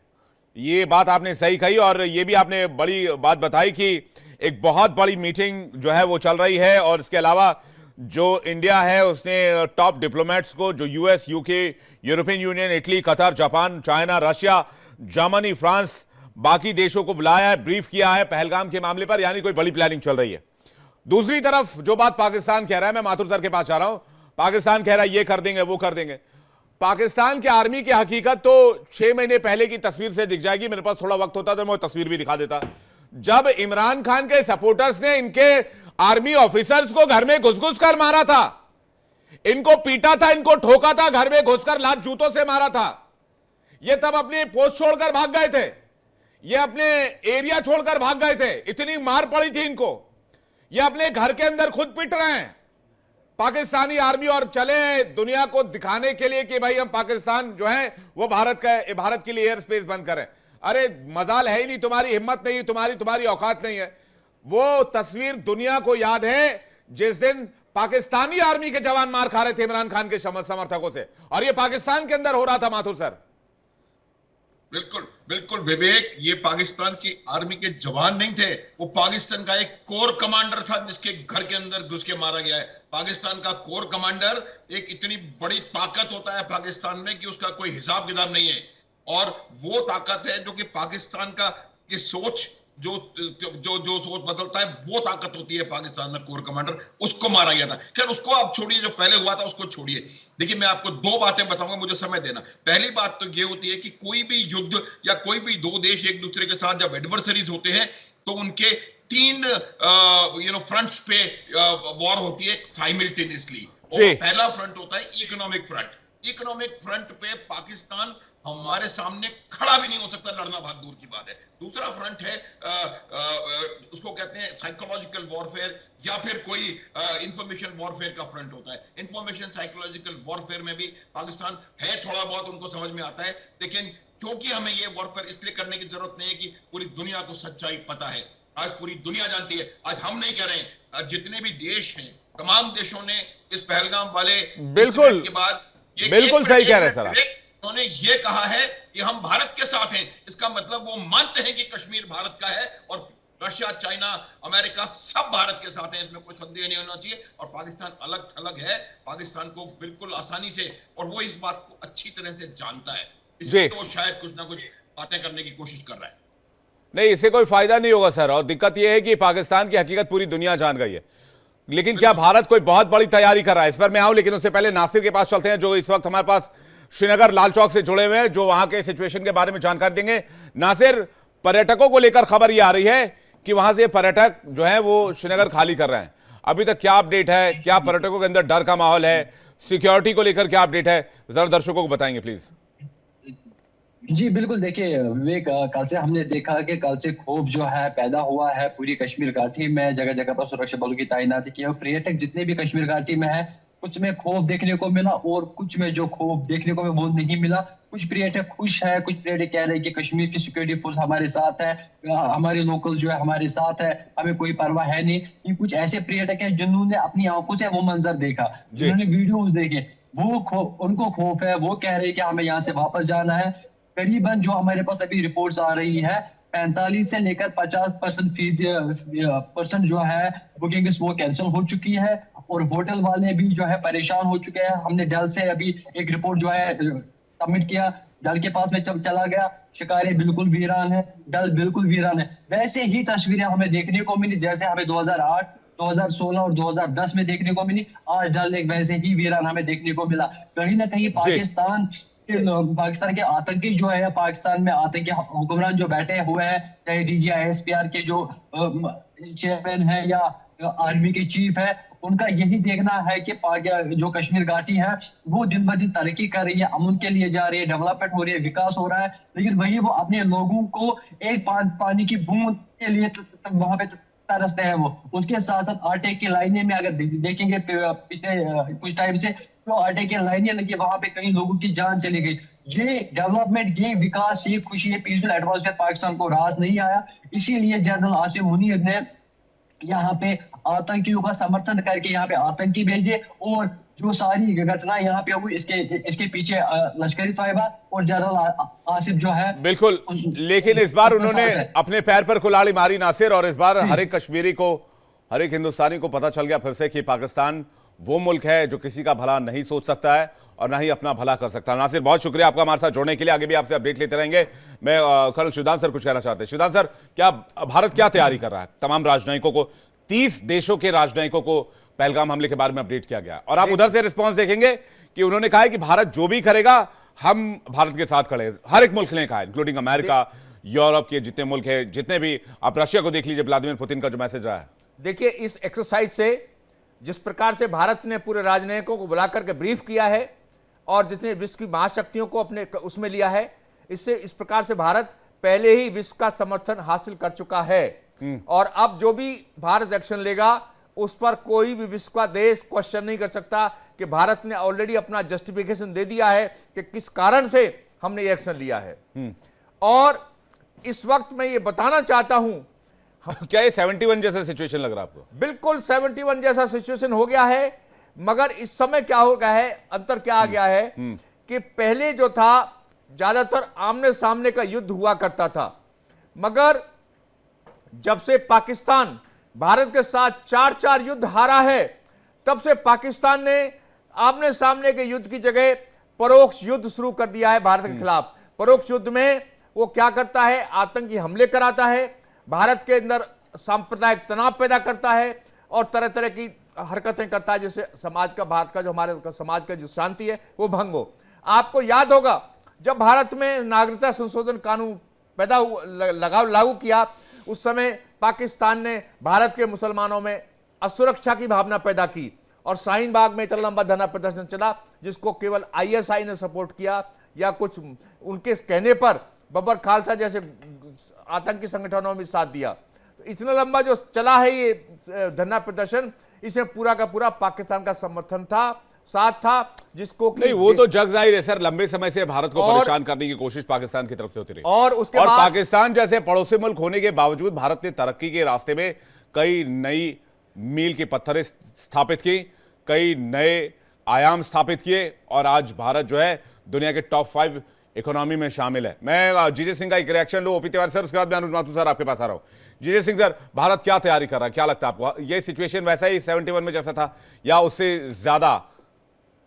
ये बात आपने सही कही। और ये भी आपने बड़ी बात बताई कि एक बहुत बड़ी मीटिंग जो है वो चल रही है। और इसके अलावा जो इंडिया है उसने टॉप डिप्लोमेट्स को, जो US, UK, European union, Italy, Qatar, Japan, China, Russia, Germany, France, बाकी देशों को बुलाया है, ब्रीफ किया है पहलगाम के मामले पर, यानी कोई बड़ी प्लानिंग चल रही है। दूसरी तरफ जो बात पाकिस्तान कह रहा है, मैं माथुर सर के पास जा रहा हूं, पाकिस्तान कह रहा है ये कर देंगे, वो कर देंगे। पाकिस्तान के आर्मी की हकीकत तो 6 महीने पहले की तस्वीर से दिख जाएगी। मेरे पास थोड़ा वक्त होता तो मैं वो तस्वीर भी दिखा देता। जब इमरान खान के सपोर्टर्स ने इनके आर्मी ऑफिसर्स को घर में घुस कर मारा था, इनको पीटा था, इनको ठोका था, घर में घुसकर लात जूतों से मारा था, ये तब अपने पोस्ट छोड़कर भाग गए थे, ये अपने एरिया छोड़कर भाग गए थे, इतनी मार पड़ी थी इनको। ये अपने घर के अंदर खुद पिट रहे हैं पाकिस्तानी आर्मी, और चले दुनिया को दिखाने के लिए कि भाई हम पाकिस्तान जो है वो भारत के लिए एयर स्पेस बंद करें। अरे मजाल है ही नहीं, तुम्हारी हिम्मत नहीं, तुम्हारी औकात नहीं है। वो तस्वीर दुनिया को याद है जिस दिन पाकिस्तानी आर्मी के जवान मार खा रहे थे इमरान खान के समर्थकों से, और ये पाकिस्तान के अंदर हो रहा था। माथुर सर, बिल्कुल बिल्कुल विवेक, ये पाकिस्तान की आर्मी के जवान नहीं थे, वो पाकिस्तान का एक कोर कमांडर था जिसके घर के अंदर घुस के मारा गया है। पाकिस्तान का कोर कमांडर एक इतनी बड़ी ताकत होता है पाकिस्तान में कि उसका कोई हिसाब किताब नहीं है, और वो ताकत है जो कि पाकिस्तान का की सोच जो सोच बदलता है, वो ताकत होती है पाकिस्तान में कोर कमांडर, उसको मारा गया था। खैर उसको आप छोड़िए, जो पहले हुआ था उसको छोड़िए। देखिए मैं आपको 2 बातें बताऊंगा, मुझे समय देना। पहली बात तो ये होती है कि कोई भी युद्ध या कोई भी 2 देश एक दूसरे के साथ जब एडवर्सरीज होते हैं तो उनके 3 फ्रंट्स पे वॉर होती है साइमल्टेनियसली। पहला फ्रंट होता है इकोनॉमिक फ्रंट। इकोनॉमिक फ्रंट पे पाकिस्तान हमारे सामने खड़ा भी नहीं हो सकता, लड़ना बहुत दूर की बात है। दूसरा फ्रंट है उसको कहते हैं साइकोलॉजिकल वॉरफेयर, या फिर कोई इंफॉर्मेशन वॉरफेयर का फ्रंट होता है। इंफॉर्मेशन साइकोलॉजिकल वॉरफेयर में भी पाकिस्तान है, थोड़ा बहुत उनको समझ में आता है, लेकिन क्योंकि हमें ये वॉरफेयर इसलिए करने की जरूरत नहीं है कि पूरी दुनिया को सच्चाई पता है। आज पूरी दुनिया जानती है, आज हम नहीं कह रहे हैं, जितने भी देश हैं तमाम देशों ने इस पहलगाम वाले बिल्कुल के बाद बिल्कुल सही कह रहे हैं सर, उन्होंने ये कहा है कि हम भारत के साथ हैं। इसका मतलब वो मानते हैं कि कश्मीर भारत का है, और रशिया, चाइना, अमेरिका सब भारत के साथ हैं, इसमें कोई संदेह नहीं होना चाहिए। और पाकिस्तान अलग थलग है, पाकिस्तान को बिल्कुल आसानी से, और वो इस बात को अच्छी तरह से जानता है, इसलिए वो शायद कुछ ना कुछ बातें करने की कोशिश कर रहा है। नहीं, इससे कोई फायदा नहीं होगा सर, और दिक्कत यह है कि पाकिस्तान की हकीकत पूरी दुनिया जान गई है। लेकिन क्या भारत कोई बहुत बड़ी तैयारी कर रहा है, इस पर मैं आऊं, लेकिन उससे पहले नासिर के पास चलते हैं, जो इस वक्त हमारे पास श्रीनगर लाल चौक से जुड़े हुए हैं, जो वहां के सिचुएशन के बारे में जानकारी देंगे। नासिर, पर्यटकों को लेकर खबर यह आ रही है कि वहां से पर्यटक जो है वो श्रीनगर खाली कर रहे हैं। अभी तक क्या अपडेट है, क्या पर्यटकों के अंदर डर का माहौल है, सिक्योरिटी को लेकर क्या अपडेट है, जरा दर्शकों को बताएंगे प्लीज। जी बिल्कुल, देखिए विवेक, कल से हमने देखा कि कल से खौफ जो है पैदा हुआ है पूरी कश्मीर घाटी में। जगह जगह पर सुरक्षा बलों की तैनाती की है। पर्यटक जितने भी कश्मीर घाटी में है, कुछ में खौफ देखने को मिला और कुछ में जो खौफ देखने को वो नहीं मिला। कुछ पर्यटक खुश है, कुछ पर्यटक कह रहे हैं कि कश्मीर की सिक्योरिटी फोर्स हमारे साथ है, हमारे लोकल जो है हमारे साथ है, हमें कोई परवाह है नहीं। ये कुछ ऐसे पर्यटक हैं जिन्होंने अपनी आंखों से वो मंजर देखा, जिन्होंने वीडियोज देखे, वो उनको खौफ है। वो कह रहे हैं कि हमें यहाँ से वापस जाना है। करीबन जो हमारे पास अभी रिपोर्ट्स आ रही है, 45 से लेकर 50% जो है बुकिंग वो कैंसिल हो चुकी है, और होटल वाले भी जो है परेशान हो चुके हैं। हमने डल से अभी एक रिपोर्ट जो है सबमिट किया, डल के पास में जब चला गया, शिकारे बिल्कुल वीरान है, डल बिल्कुल वीरान है। वैसे ही तस्वीरें हमें देखने को मिली जैसे हमें 2008, 2016 और 2010 में देखने को मिली। आज डल लेक वैसे ही वीरान हमें देखने को मिला। कहीं ना कहीं पाकिस्तान के आतंकी जो है, पाकिस्तान में आतंकी हुक्मरान जो बैठे हुए हैं, चाहे DGISPR के जो चेयरमैन है या आर्मी के चीफ है, उनका यही देखना है कि जो कश्मीर घाटी है वो दिन ब दिन तरक्की कर रही है, अमन के लिए जा रही है, डेवलपमेंट हो रही है, विकास हो रहा है, लेकिन वही वो अपने लोगों को एक पानी की बूंद के लिए वहां पे तरसते हैं। वो उसके साथ साथ आटे की लाइनें में अगर देखेंगे पिछले कुछ टाइम से, तो आटे की लाइनें लगी, वहां पे कई लोगों की जान चली गई। ये डेवलपमेंट, ये विकास, ये खुशी, ये पीसफुल एटमॉस्फेयर पाकिस्तान को रास नहीं आया। इसीलिए जनरल आसिम मुनीर ने यहाँ पे आतंकियों का समर्थन करके यहाँ पे आतंकी भेजे, और जो सारी घटना यहाँ पे हुई इसके पीछे लश्करी तैयबा और जनरल आसिफ जो है बिल्कुल। लेकिन इस बार उन्होंने अपने पैर पर कुल्हाड़ी मारी नासिर, और इस बार हर एक कश्मीरी को, हर एक हिंदुस्तानी को पता चल गया फिर से कि पाकिस्तान वो मुल्क है जो किसी का भला नहीं सोच सकता है और ना ही अपना भला कर सकता है। नासिर, बहुत शुक्रिया आपका हमारे साथ जोड़ने के लिए। आगे भी आपसे अपडेट लेते रहेंगे। मैं कर्नल शिवदान सर कुछ कहना चाहते हैं। शिवदान सर, क्या भारत क्या तैयारी कर रहा है? तमाम राजनयिकों को, 30 देशों के राजनयिकों को पहलगाम हमले के बारे में अपडेट किया गया और आप उधर से रिस्पॉन्स देखेंगे कि उन्होंने कहा है कि भारत जो भी करेगा हम भारत के साथ खड़े हैं। हर एक मुल्क ने कहा है, इंक्लूडिंग अमेरिका, यूरोप के जितने मुल्क हैं, जितने भी, आप रशिया को देख लीजिए, व्लादिमीर पुतिन का जो मैसेज रहा है। देखिए, इस एक्सरसाइज से जिस प्रकार से भारत ने पूरे राजनयिकों को बुलाकर के ब्रीफ किया है और जितने विश्व की महाशक्तियों को अपने उसमें लिया है, इससे इस प्रकार से भारत पहले ही विश्व का समर्थन हासिल कर चुका है और अब जो भी भारत एक्शन लेगा उस पर कोई भी विश्व का देश क्वेश्चन नहीं कर सकता कि भारत ने ऑलरेडी अपना जस्टिफिकेशन दे दिया है कि किस कारण से हमने ये एक्शन लिया है। और इस वक्त मैं ये बताना चाहता हूं, क्या ये 71 जैसा सिचुएशन लग रहा है आपको? बिल्कुल 71 जैसा सिचुएशन हो गया है, मगर इस समय क्या हो गया है, अंतर क्या आ गया है कि पहले जो था ज्यादातर आमने सामने का युद्ध हुआ करता था, मगर जब से पाकिस्तान भारत के साथ 4 युद्ध हारा है, तब से पाकिस्तान ने आमने सामने के युद्ध की जगह परोक्ष युद्ध शुरू कर दिया है भारत के खिलाफ। परोक्ष युद्ध में वो क्या करता है, आतंकी हमले कराता है, भारत के अंदर सांप्रदायिक तनाव पैदा करता है और तरह तरह की हरकतें करता है, जिससे समाज का, भारत का जो हमारे समाज का जो शांति है वो भंग हो। आपको याद होगा जब भारत में नागरिकता संशोधन कानून लागू किया, उस समय पाकिस्तान ने भारत के मुसलमानों में असुरक्षा की भावना पैदा की और शाहीन बाग में इतना लंबा धरना प्रदर्शन चला जिसको केवल आईएसआई ने सपोर्ट किया या कुछ उनके कहने पर बबर खालसा जैसे आतंकी संगठनों में साथ दिया। तो इतना लंबा जो चला है ये धरना प्रदर्शन, इसमें पूरा का पूरा पाकिस्तान का समर्थन था, साथ था, जिसको नहीं, वो तो जग जाहिर है सर, लंबे समय से भारत को परेशान करने की कोशिश पाकिस्तान की तरफ से होती रही और उसके बाद पाकिस्तान जैसे पड़ोसी मुल्क होने के बावजूद भारत ने तरक्की के रास्ते में कई नई मील के पत्थरें स्थापित की, कई नए आयाम स्थापित किए और आज भारत जो है दुनिया के टॉप 5 इकोनॉमी में शामिल है। मैं जीजे सिंह का एक रिएक्शन लो, ओपी तिवारी सर, उसके बाद मैं अनुज माथुर सर आपके पास आ रहा हूं। जीजे सिंह सर, भारत क्या तैयारी कर रहा है, क्या लगता है आपको? ये सिचुएशन वैसा ही 71 में जैसा था या उससे ज्यादा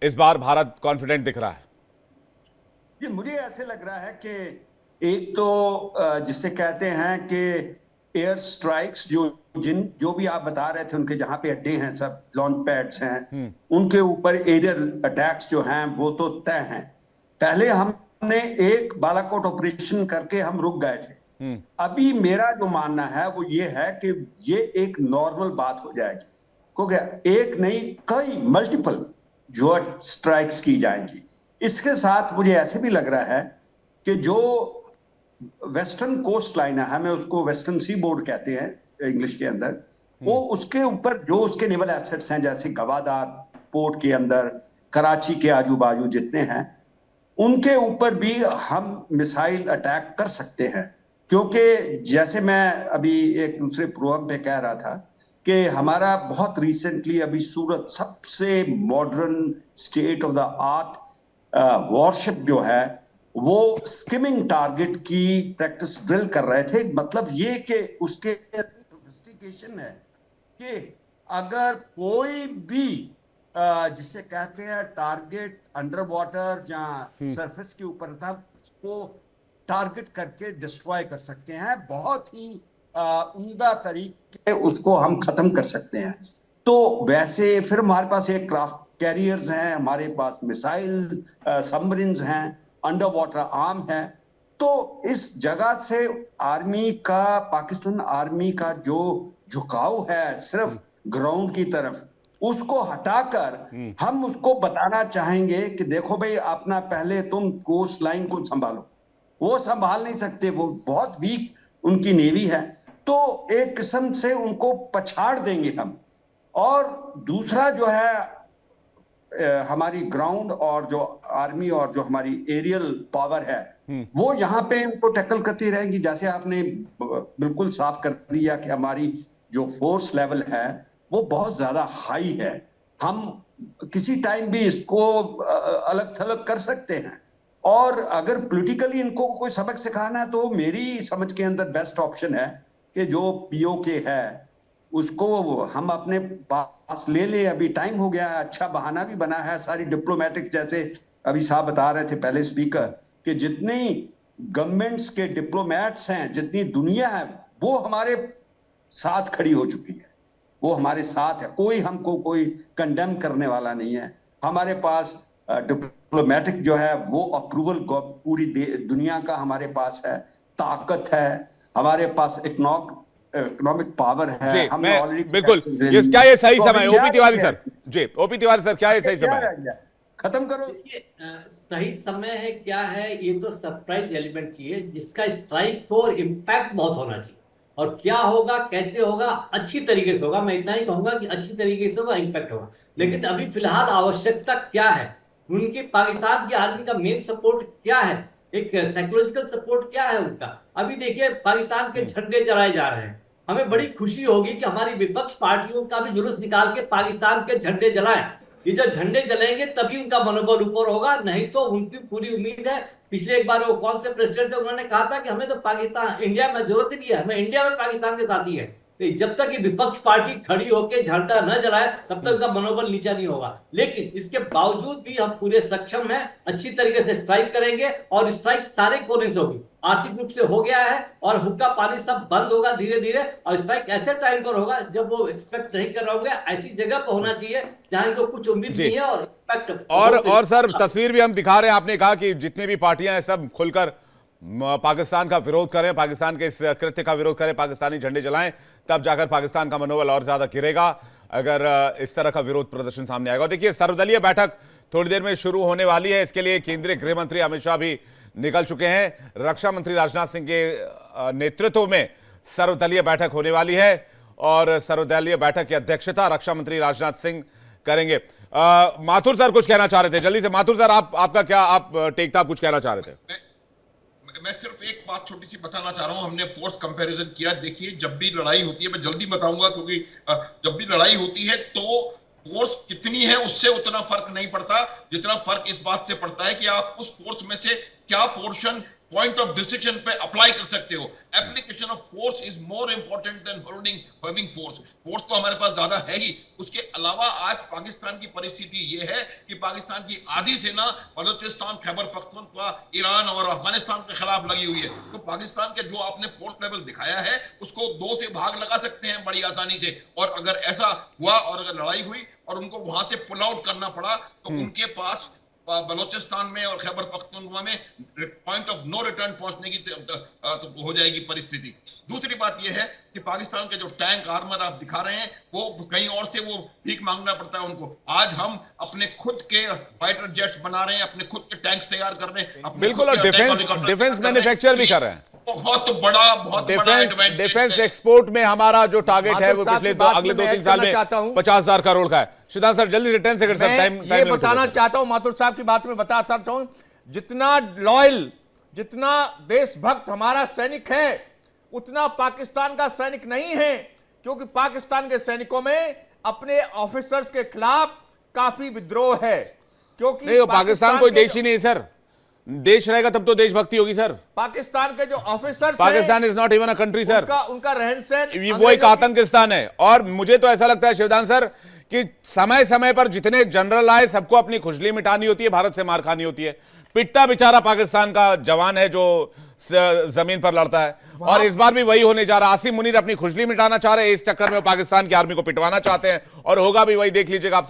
इस बार भारत कॉन्फिडेंट दिख रहा है? ये मुझे ऐसे लग रहा है कि एक तो जिसे कहते हैं कि एयर स्ट्राइक्स, जो भी आप बता रहे थे, उनके जहां पे अड्डे हैं, सब लॉन्च पैड्स हैं, उनके ऊपर एरियल अटैक्स जो हैं वो तो तय हैं। पहले हमने एक बालाकोट ऑपरेशन करके हम रुक गए थे। अभी मेरा जो मानना है वो ये है कि ये एक नॉर्मल बात हो जाएगी, क्योंकि एक नहीं कई मल्टीपल जो स्ट्राइक्स की जाएंगी। इसके साथ मुझे ऐसे भी लग रहा है कि जो वेस्टर्न कोस्ट लाइन है, हमें उसको वेस्टर्न सी बोर्ड कहते हैं इंग्लिश के अंदर, वो उसके ऊपर जो उसके नेवल एसेट्स हैं, जैसे गवादार पोर्ट के अंदर, कराची के आजू बाजू जितने हैं, उनके ऊपर भी हम मिसाइल अटैक कर सकते हैं। क्योंकि जैसे मैं अभी एक दूसरे प्रोग्राम पे कह रहा था कि हमारा बहुत रिसेंटली अभी सूरत सबसे modern state of the art worship जो है वो स्किमिंग टारगेट की प्रैक्टिस ड्रिल कर रहे थे। मतलब ये कि उसके सोफिस्टिकेशन है कि अगर कोई भी जिसे कहते हैं टारगेट अंडर वाटर जहां सरफेस के ऊपर था, उसको टारगेट करके डिस्ट्रॉय कर सकते हैं। बहुत ही उम्दा तरीके उसको हम खत्म कर सकते हैं। तो वैसे फिर हमारे पास एक क्राफ्ट कैरियर्स हैं, हमारे पास मिसाइल सबमरीन्स हैं, अंडर वाटर आर्म है। तो इस जगह से आर्मी का, पाकिस्तान आर्मी का जो झुकाव है सिर्फ ग्राउंड की तरफ, उसको हटाकर हम उसको बताना चाहेंगे कि देखो भाई, अपना पहले तुम कोस्ट लाइन को संभालो। वो संभाल नहीं सकते, वो बहुत वीक उनकी नेवी है। तो एक किस्म से उनको पछाड़ देंगे हम। और दूसरा जो है हमारी ग्राउंड और जो आर्मी और जो हमारी एरियल पावर है, वो यहाँ पे उनको टैकल करती रहेगी। जैसे आपने बिल्कुल साफ कर दिया कि हमारी जो फोर्स लेवल है वो बहुत ज्यादा हाई है। हम किसी टाइम भी इसको अलग थलग कर सकते हैं। और अगर पॉलिटिकली इनको कोई सबक सिखाना है तो मेरी समझ के अंदर बेस्ट ऑप्शन है कि जो पीओके है उसको हम अपने पास ले ले, अभी टाइम हो गया है, अच्छा बहाना भी बना है। सारी डिप्लोमेटिक्स, जैसे अभी साहब बता रहे थे पहले स्पीकर, कि जितनी गवर्नमेंट्स के डिप्लोमेट्स हैं, जितनी दुनिया है, वो हमारे साथ खड़ी हो चुकी है, वो हमारे साथ है। कोई हमको कोई कंडेम करने वाला नहीं है। हमारे पास डिप्लोमेटिक जो है वो अप्रूवल पूरी दुनिया का हमारे पास है, ताकत है, हमारे पास इकोनॉमिक पावर है। हमने ऑलरेडी बिल्कुल, क्या ये सही समय? ओपी तिवारी सर जी, ओपी तिवारी सर, क्या ये सही समय है? खत्म करो। सही समय है क्या है, ये तो सरप्राइज एलिमेंट चाहिए जिसका स्ट्राइक और इम्पैक्ट बहुत होना चाहिए। और क्या होगा, कैसे होगा, अच्छी तरीके से होगा। मैं इतना ही कहूंगा कि अच्छी तरीके से होगा, इम्पैक्ट होगा। लेकिन अभी फिलहाल आवश्यकता क्या है, उनकी पाकिस्तान की आर्मी का मेन सपोर्ट क्या है, एक साइकोलॉजिकल सपोर्ट क्या है उनका। अभी देखिए पाकिस्तान के झंडे जलाए जा रहे हैं। हमें बड़ी खुशी होगी कि हमारी विपक्ष पार्टियों का भी जुलूस निकाल के पाकिस्तान के झंडे जलाएं। ये जब झंडे जलेंगे तभी उनका मनोबल ऊपर होगा, नहीं तो उनकी पूरी उम्मीद है। पिछले एक बार वो कौन से प्रेसिडेंट थे, उन्होंने कहा था कि हमें तो पाकिस्तान इंडिया में जरूरत ही नहीं है, हमें इंडिया में पाकिस्तान के साथ ही है। तो जब तक ये विपक्ष पार्टी खड़ी होकर झंडा न जलाए तब तक उनका मनोबल नीचा नहीं होगा। लेकिन इसके बावजूद भी हम पूरे सक्षम हैं, अच्छी तरीके से स्ट्राइक करेंगे। और स्ट्राइक सारे कोने से होगी, आर्थिक रूप से हो गया है, और हुक्का पानी सब बंद होगा धीरे धीरे। और स्ट्राइक ऐसे टाइम पर होगा जब वो एक्सपेक्ट नहीं कर रहे होंगे। ऐसी जगह पर होना चाहिए जहां इनको कुछ उम्मीद नहीं है और इम्पैक्ट। और सर तस्वीर भी हम दिखा रहे हैं, आपने कहा कि जितनी भी पार्टियां हैं सब खुलकर पाकिस्तान का विरोध करें, पाकिस्तान के इस कृत्य का विरोध करें, पाकिस्तानी झंडे जलाएं, तब जाकर पाकिस्तान का मनोबल और ज्यादा गिरेगा अगर इस तरह का विरोध प्रदर्शन सामने आएगा। देखिए सर्वदलीय बैठक थोड़ी देर में शुरू होने वाली है। इसके लिए केंद्रीय गृह मंत्री अमित शाह भी निकल चुके हैं। रक्षा मंत्री राजनाथ सिंह के नेतृत्व में सर्वदलीय बैठक होने वाली है और सर्वदलीय बैठक की अध्यक्षता रक्षा मंत्री राजनाथ सिंह करेंगे। माथुर सर कुछ कहना चाह रहे थे, जल्दी से माथुर सर आपका क्या आप टेक था, कुछ कहना चाह रहे थे? मैं सिर्फ एक बात छोटी सी बताना चाह रहा हूं। हमने फोर्स कंपैरिजन किया। देखिए जब भी लड़ाई होती है, मैं जल्दी बताऊंगा क्योंकि जब भी लड़ाई होती है तो फोर्स कितनी है उससे उतना फर्क नहीं पड़ता, जितना फर्क इस बात से पड़ता है कि आप उस फोर्स में से क्या पोर्शन पॉइंट ऑफ डिसीजन पे अप्लाई कर सकते हो। Application of force is more important than holding force. Force तो हमारे पास ज्यादा है ही, उसके अलावा आज पाकिस्तान की परिस्थिति ये है कि पाकिस्तान की आधी सेना बलूचिस्तान, खैबर पख्तूनख्वा, ईरान और अफगानिस्तान के खिलाफ लगी हुई है। तो पाकिस्तान के जो आपने फोर्स लेवल दिखाया है उसको 2 से भाग लगा सकते हैं बड़ी आसानी से। और अगर ऐसा हुआ और अगर लड़ाई हुई और उनको वहां से पुल आउट करना पड़ा तो उनके पास बलूचिस्तान में और खैबर पख्तूनख्वा में पॉइंट ऑफ नो रिटर्न पहुंचने की तो हो जाएगी परिस्थिति। दूसरी बात यह है कि पाकिस्तान के जो टैंक आर्मर आप दिखा रहे हैं वो कहीं और से वो भीख मांगना पड़ता है उनको। आज हम अपने खुद के फाइटर जेट्स बना रहे हैं, अपने खुद के टैंक्स तैयार कर रहे हैं, बिल्कुल, और डिफेंस मैन्युफैक्चर भी कर रहे हैं। बहुत बड़ा डिफेंस एक्सपोर्ट में हमारा जो टारगेट है वो पिछले अगले 2-3 साल में 50,000 करोड़ का है। सिद्धांत सर जल्दी से 10 सेकंड सर टाइम ये बताना चाहता हूं, माथुर साहब की बात में बताता हूं, जितना लॉयल, जितना देशभक्त हमारा सैनिक है उतना पाकिस्तान का सैनिक नहीं है। क्योंकि पाकिस्तान के सैनिकों में अपने ऑफिसर्स के खिलाफ काफी विद्रोह है। क्योंकि नहीं, पाकिस्तान कोई देश ही नहीं सर, देश रहेगा तब तो देशभक्ति होगी सर। पाकिस्तान के जो officers, Pakistan is not even a country sir, उनका रहन सहन वो एक आतंकिस्तान है। और मुझे तो ऐसा लगता है शिवदान सर कि समय समय पर जितने जनरल आए सबको अपनी खुजली मिटानी होती है, भारत से मार खानी होती है। पिट्टा बेचारा पाकिस्तान का जवान है जो जमीन पर लड़ता है, और इस बार भी वही होने जा रहा है। आसिम मुनीर अपनी खुजली मिटाना चाह रहे हैं, इस चक्कर में पाकिस्तान की आर्मी को पिटवाना चाहते हैं और होगा भी वही, देख लीजिएगा आप।